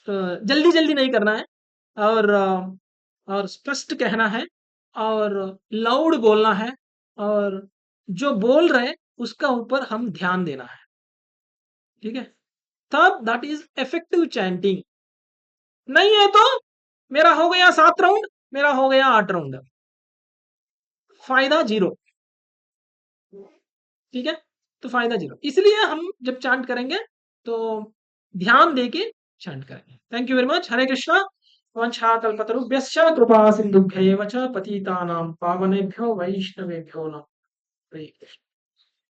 तो जल्दी जल्दी नहीं करना है, और स्पष्ट कहना है, और लाउड बोलना है, और जो बोल रहे उसका ऊपर हम ध्यान देना है। ठीक है? तब दैट इज इफेक्टिव चैंटिंग। नहीं है तो मेरा हो गया 7 राउंड, मेरा हो गया 8 राउंड, फायदा जीरो। ठीक है? तो फायदा जीरो, इसलिए हम जब चांट करेंगे तो ध्यान देके चांट करेंगे। Thank you very much. Hare Krishna. वंशाकल्पतरुभ्यश्च कृपा सिन्धुभ्यैव च पतितानां पावनेभ्यो वैष्णवेभ्यो नमः। हरे कृष्ण।